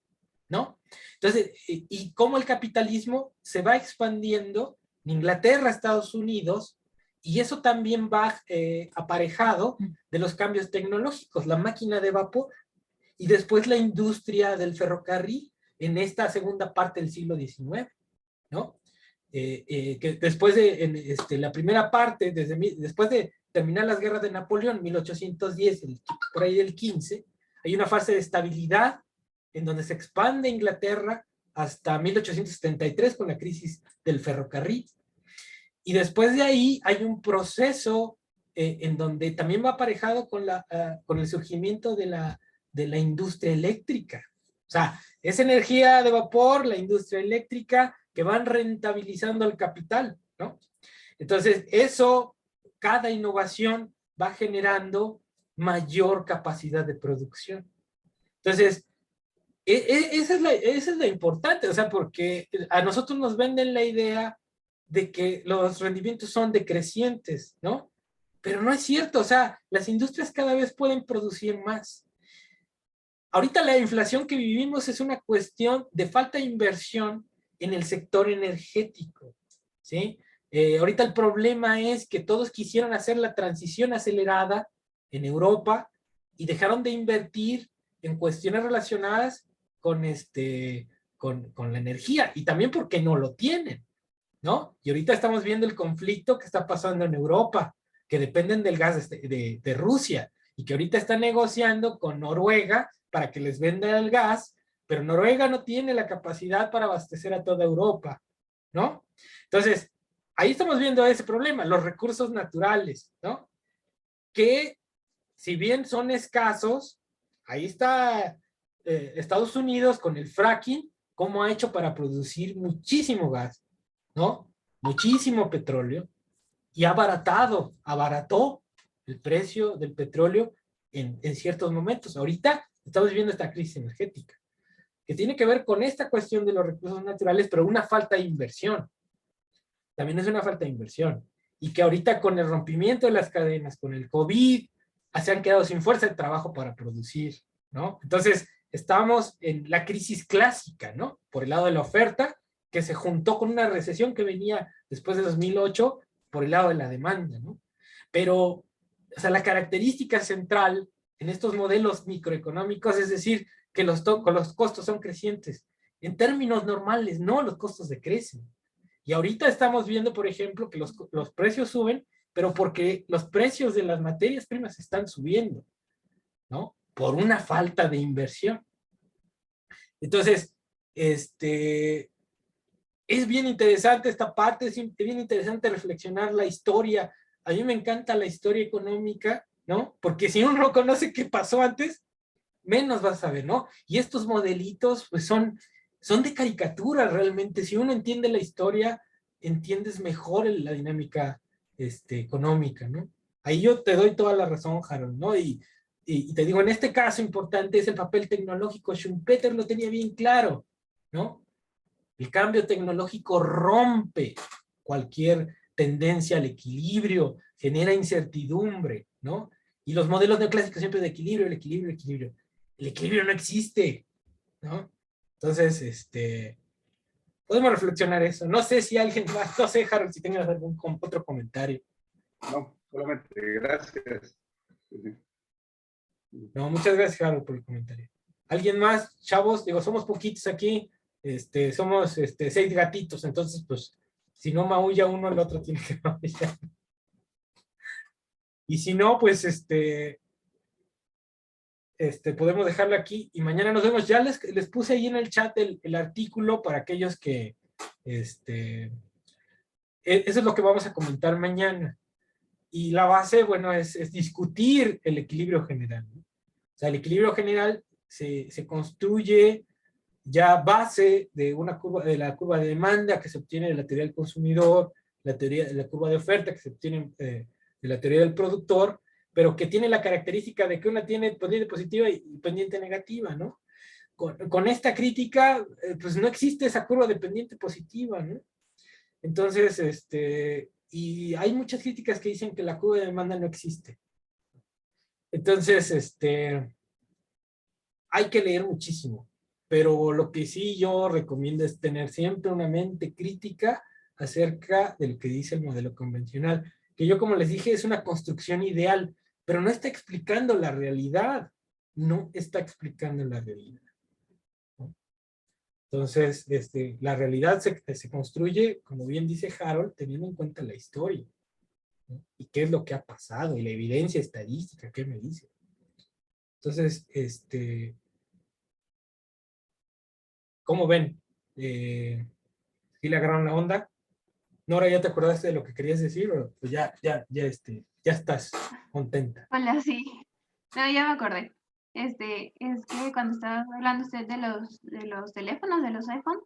¿no? Entonces, y cómo el capitalismo se va expandiendo en Inglaterra, Estados Unidos, y eso también va aparejado de los cambios tecnológicos, la máquina de vapor, y después la industria del ferrocarril en esta segunda parte del siglo XIX, ¿no? Que después de la primera parte, después de terminar las guerras de Napoleón, 1810, por ahí del 15, hay una fase de estabilidad en donde se expande Inglaterra hasta 1873 con la crisis del ferrocarril. Y después de ahí hay un proceso en donde también va aparejado con el surgimiento de la industria eléctrica. O sea, es energía de vapor, la industria eléctrica, que van rentabilizando el capital, ¿no? Entonces, cada innovación va generando mayor capacidad de producción. Entonces, esa es la importante, o sea, porque a nosotros nos venden la idea de que los rendimientos son decrecientes, ¿no? Pero no es cierto, o sea, las industrias cada vez pueden producir más. Ahorita la inflación que vivimos es una cuestión de falta de inversión en el sector energético, ¿sí? Ahorita el problema es que todos quisieron hacer la transición acelerada en Europa y dejaron de invertir en cuestiones relacionadas con la energía, y también porque no lo tienen, ¿no? Y ahorita estamos viendo el conflicto que está pasando en Europa, que dependen del gas de Rusia, y que ahorita está negociando con Noruega para que les venda el gas, pero Noruega no tiene la capacidad para abastecer a toda Europa, ¿no? Entonces, ahí estamos viendo ese problema, los recursos naturales, ¿no? Que, si bien son escasos, ahí está Estados Unidos con el fracking, cómo ha hecho para producir muchísimo gas, ¿no? Muchísimo petróleo, y abarató el precio del petróleo en ciertos momentos. Ahorita estamos viviendo esta crisis energética, que tiene que ver con esta cuestión de los recursos naturales, pero una falta de inversión. También es una falta de inversión. Y que ahorita con el rompimiento de las cadenas, con el COVID, se han quedado sin fuerza de trabajo para producir, ¿no? Entonces, estamos en la crisis clásica, ¿no? Por el lado de la oferta, que se juntó con una recesión que venía después de 2008 por el lado de la demanda, ¿no? Pero, o sea, la característica central en estos modelos microeconómicos es decir, que los costos son crecientes. En términos normales, no, los costos decrecen. Y ahorita estamos viendo, por ejemplo, que los precios suben, pero porque los precios de las materias primas están subiendo, ¿no? Por una falta de inversión. Entonces, es bien interesante esta parte, es bien interesante reflexionar la historia. A mí me encanta la historia económica, ¿no? Porque si uno no conoce qué pasó antes, menos vas a ver, ¿no? Y estos modelitos, pues son de caricatura realmente. Si uno entiende la historia, entiendes mejor la dinámica económica, ¿no? Ahí yo te doy toda la razón, Harold, ¿no? Y te digo, en este caso importante es el papel tecnológico. Schumpeter lo tenía bien claro, ¿no? El cambio tecnológico rompe cualquier tendencia al equilibrio, genera incertidumbre, ¿no? Y los modelos neoclásicos siempre de equilibrio, el equilibrio, el equilibrio. El equilibrio no existe, ¿no? Entonces, podemos reflexionar eso. No sé si alguien más, no sé, Harold, si tengas algún otro comentario. No, solamente gracias. No, muchas gracias, Harold, por el comentario. ¿Alguien más? Chavos, digo, somos poquitos aquí, somos 6 gatitos, entonces, pues, si no maulla uno, el otro tiene que maullar. Y si no, pues, podemos dejarlo aquí y mañana nos vemos. Ya les puse ahí en el chat el artículo para aquellos que, eso es lo que vamos a comentar mañana. Y la base, bueno, es discutir el equilibrio general, ¿no? O sea, el equilibrio general se construye ya base de la curva de demanda que se obtiene de la teoría del consumidor, la curva de oferta que se obtiene de la teoría del productor, pero que tiene la característica de que una tiene pendiente positiva y pendiente negativa, ¿no? Con esta crítica, pues no existe esa curva de pendiente positiva, ¿no? Entonces, y hay muchas críticas que dicen que la curva de demanda no existe. Entonces, hay que leer muchísimo, pero lo que sí yo recomiendo es tener siempre una mente crítica acerca de lo que dice el modelo convencional, que yo, como les dije, es una construcción ideal, pero no está explicando la realidad, no está explicando la realidad. Entonces, la realidad se construye, como bien dice Harold, teniendo en cuenta la historia, ¿no? Y qué es lo que ha pasado, y la evidencia estadística, ¿qué me dice? Entonces, ¿cómo ven? ¿Sí le agarraron la onda? Nora, ¿ya te acordaste de lo que querías decir? ¿O pues ya estás contenta? Hola, sí. No, ya me acordé. Es que cuando estaba hablando usted de los teléfonos, de los iPhone,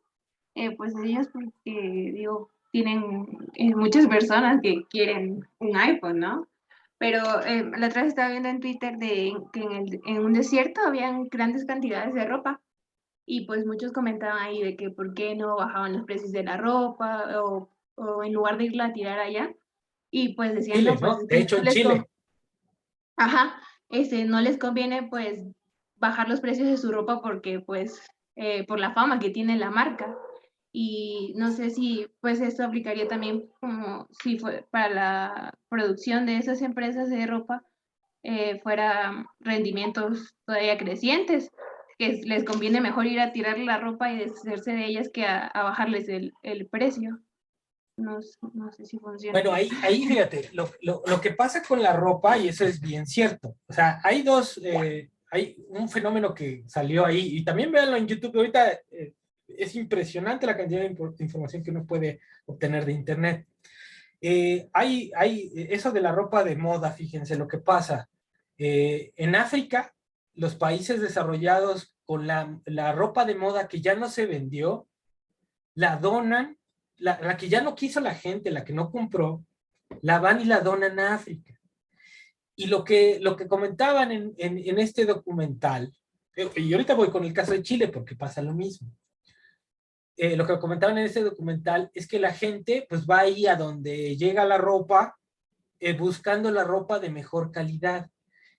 pues ellos, porque, digo, tienen muchas personas que quieren un iPhone, ¿no? Pero la otra vez estaba viendo en Twitter de que en un desierto habían grandes cantidades de ropa y pues muchos comentaban ahí de que por qué no bajaban los precios de la ropa o en lugar de irla a tirar allá. Y pues decían, Chile, no, pues ¿no? es De que hecho, no en les, Chile. ajá, no les conviene pues bajar los precios de su ropa porque pues por la fama que tiene la marca. Y no sé si pues esto aplicaría también como si fue para la producción de esas empresas de ropa fuera rendimientos todavía crecientes, que les conviene mejor ir a tirar la ropa y deshacerse de ellas que a bajarles el precio. No, no sé si funciona. Bueno, ahí fíjate, lo que pasa con la ropa, y eso es bien cierto, o sea, hay un fenómeno que salió ahí, y también véanlo en YouTube, ahorita es impresionante la cantidad de información que uno puede obtener de internet. Hay eso de la ropa de moda, fíjense lo que pasa. En África, los países desarrollados con la ropa de moda que ya no se vendió, la donan, la que ya no quiso la gente, la que no compró, la van y la donan a África. Y lo que comentaban en este documental, y ahorita voy con el caso de Chile porque pasa lo mismo. Lo que comentaban en este documental es que la gente pues va ahí a donde llega la ropa, buscando la ropa de mejor calidad.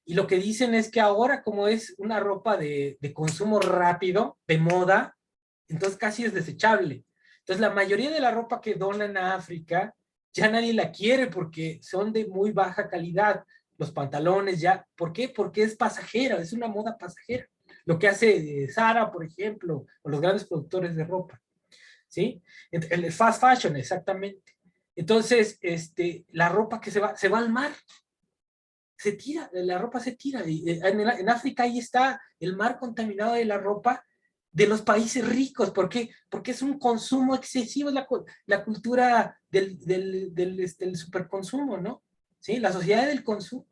Y lo que dicen es que ahora, como es una ropa de consumo rápido, de moda, entonces casi es desechable. Entonces la mayoría de la ropa que donan a África ya nadie la quiere porque son de muy baja calidad. Los pantalones ya, ¿por qué? Porque es pasajera, es una moda pasajera. Lo que hace Zara, por ejemplo, o los grandes productores de ropa, ¿sí? El fast fashion, exactamente. Entonces, la ropa que se va al mar, se tira, la ropa se tira. En África ahí está el mar contaminado de la ropa de los países ricos. ¿Por qué? Porque es un consumo excesivo, es la cultura del superconsumo, ¿no? ¿Sí? La sociedad del consumo.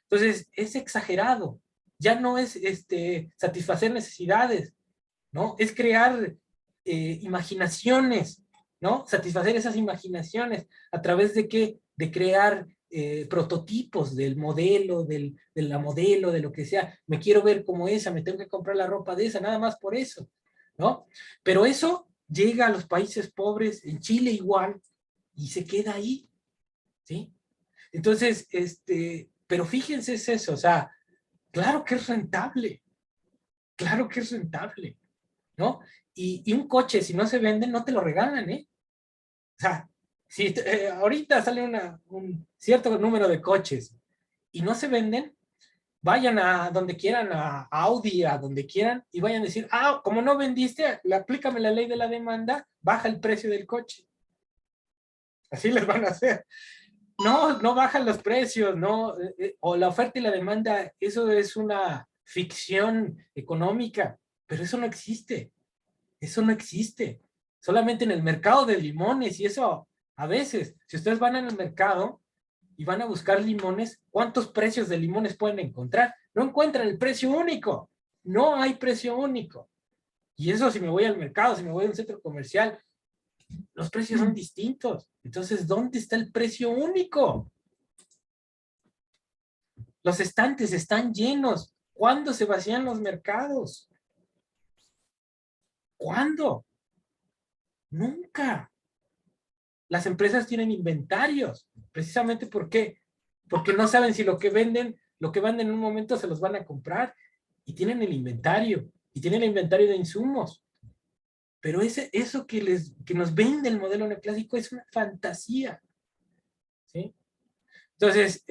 Entonces, es exagerado. Ya no es satisfacer necesidades, ¿no? Es crear imaginaciones, ¿no? Satisfacer esas imaginaciones a través de qué? De crear prototipos del modelo, de la modelo, de lo que sea. Me quiero ver como esa, me tengo que comprar la ropa de esa, nada más por eso, ¿no? Pero eso llega a los países pobres, en Chile igual, y se queda ahí, ¿sí? Entonces, pero fíjense es eso, o sea, claro que es rentable, ¿no? Y un coche, si no se vende, no te lo regalan, ¿eh? O sea, si ahorita sale un cierto número de coches y no se venden, vayan a donde quieran, a Audi, a donde quieran, y vayan a decir, como no vendiste, aplícame la ley de la demanda, baja el precio del coche. Así les van a hacer. No bajan los precios, no, o la oferta y la demanda, eso es una ficción económica, pero eso no existe. Eso no existe. Solamente en el mercado de limones, y eso a veces, si ustedes van al mercado y van a buscar limones, ¿cuántos precios de limones pueden encontrar? No encuentran el precio único. No hay precio único. Y eso si me voy al mercado, si me voy a un centro comercial, Los precios son distintos. Entonces, ¿dónde está el precio único? Los estantes están llenos. ¿Cuándo se vacían los mercados? ¿Cuándo? Nunca. Las empresas tienen inventarios. ¿Precisamente por qué? Porque no saben si lo que venden en un momento se los van a comprar. Y tienen el inventario. Y tienen el inventario de insumos. Pero eso que nos vende el modelo neoclásico es una fantasía. ¿Sí? Entonces,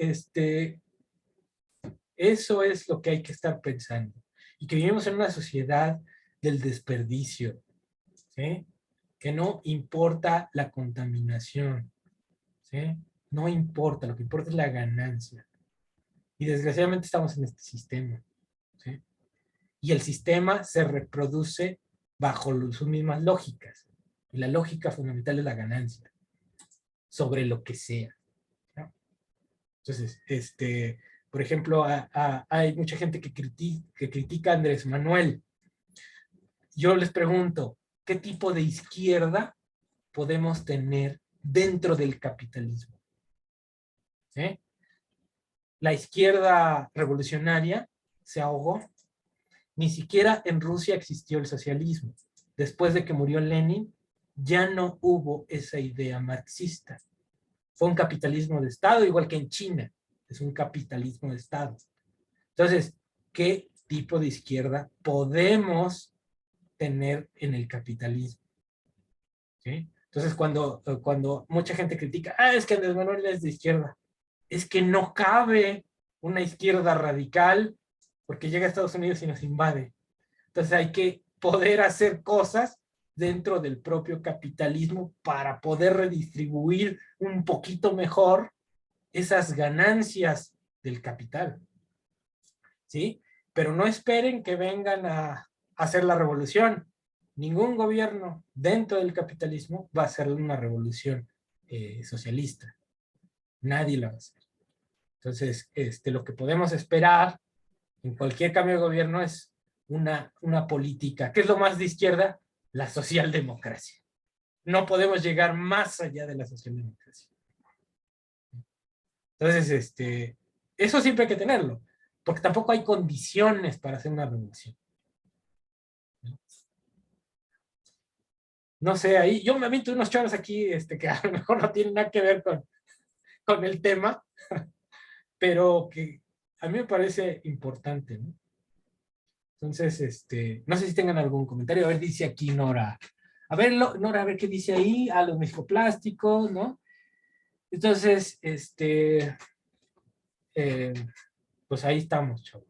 eso es lo que hay que estar pensando. Y que vivimos en una sociedad del desperdicio. ¿Sí? Que no importa la contaminación. ¿Sí? No importa, lo que importa es la ganancia. Y desgraciadamente estamos en este sistema. ¿Sí? Y el sistema se reproduce bajo sus mismas lógicas. Y la lógica fundamental es la ganancia, sobre lo que sea. ¿No? Entonces, por ejemplo, hay mucha gente que critica a Andrés Manuel. Yo les pregunto, ¿qué tipo de izquierda podemos tener dentro del capitalismo? ¿Sí? La izquierda revolucionaria se ahogó. Ni siquiera en Rusia existió el socialismo. Después de que murió Lenin, ya no hubo esa idea marxista. Fue un capitalismo de Estado, igual que en China. Es un capitalismo de Estado. Entonces, ¿qué tipo de izquierda podemos tener en el capitalismo? ¿Sí? Entonces, cuando mucha gente critica, es que Andrés Manuel es de izquierda, es que no cabe una izquierda radical porque llega a Estados Unidos y nos invade. Entonces hay que poder hacer cosas dentro del propio capitalismo para poder redistribuir un poquito mejor esas ganancias del capital. ¿Sí? Pero no esperen que vengan a hacer la revolución. Ningún gobierno dentro del capitalismo va a hacer una revolución socialista. Nadie la va a hacer. Entonces, lo que podemos esperar en cualquier cambio de gobierno es una política. ¿Qué es lo más de izquierda? La socialdemocracia. No podemos llegar más allá de la socialdemocracia. Entonces, eso siempre hay que tenerlo, porque tampoco hay condiciones para hacer una revolución. No sé, ahí yo me aviento unos choros aquí que a lo mejor no tienen nada que ver con el tema, pero que a mí me parece importante, ¿no? Entonces, no sé si tengan algún comentario. A ver, dice aquí Nora. A ver, Nora, a ver qué dice ahí. A los microplásticos, ¿no? Entonces, pues ahí estamos, chavos.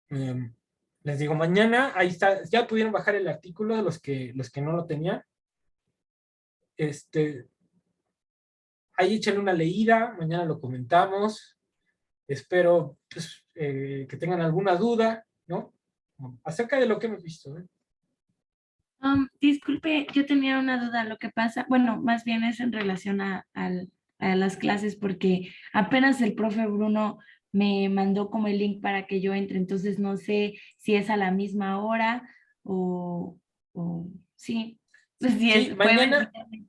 Les digo, mañana, ahí está, ya pudieron bajar el artículo de los que no lo tenían. Ahí échenle una leída, mañana lo comentamos. Espero pues, que tengan alguna duda, ¿no? Acerca de lo que hemos visto, ¿eh? Disculpe, yo tenía una duda. Lo que pasa, bueno, más bien es en relación a las clases, porque apenas el profe Bruno me mandó como el link para que yo entre, entonces no sé si es a la misma hora o sí, pues si Sí, es mañana, jueves.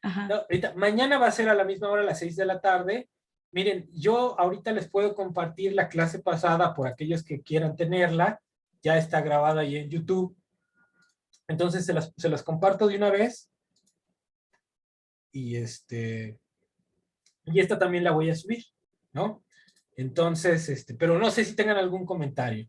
Ajá. no, ahorita, mañana va a ser a la misma hora, a las 6 de la tarde. Miren, yo ahorita les puedo compartir la clase pasada por aquellos que quieran tenerla. Ya está grabada ahí en YouTube. Entonces se las comparto de una vez. Y y esta también la voy a subir, ¿no? Entonces, pero no sé si tengan algún comentario.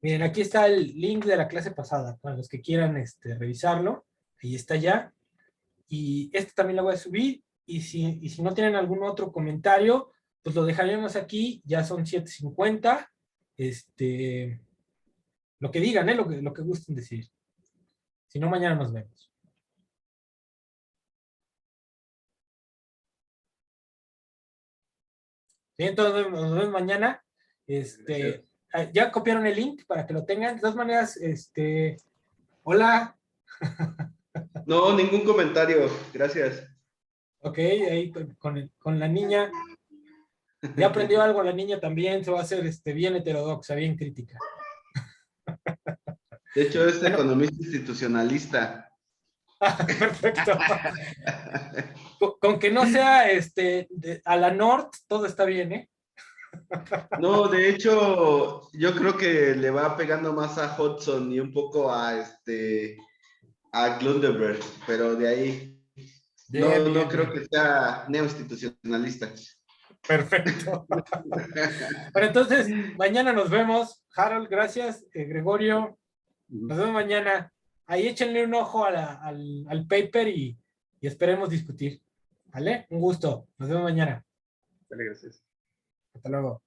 Miren, aquí está el link de la clase pasada, para los que quieran revisarlo. Ahí está ya. Y esta también la voy a subir. Y si no tienen algún otro comentario, pues lo dejaremos aquí. Ya son 7:50. Lo que digan, lo que gusten decir. Si no, mañana nos vemos. ¿Sí? Entonces nos vemos mañana. Ya copiaron el link para que lo tengan. De todas maneras, hola. No, ningún comentario. Gracias. Ok, ahí con la niña. Ya aprendió algo la niña también, se va a hacer bien heterodoxa, bien crítica. De hecho, es Bueno. economista institucionalista. Perfecto. Con que no sea a la North, todo está bien, ¿eh? No, de hecho, yo creo que le va pegando más a Hudson y un poco a Glunderberg, pero de ahí Bien, no bien, creo bien. que sea neoinstitucionalista. Perfecto. Bueno, entonces, mañana nos vemos. Harold, gracias. Gregorio, nos vemos mañana. Ahí échenle un ojo al paper y esperemos discutir. ¿Vale? Un gusto. Nos vemos mañana. Dale, gracias. Hasta luego.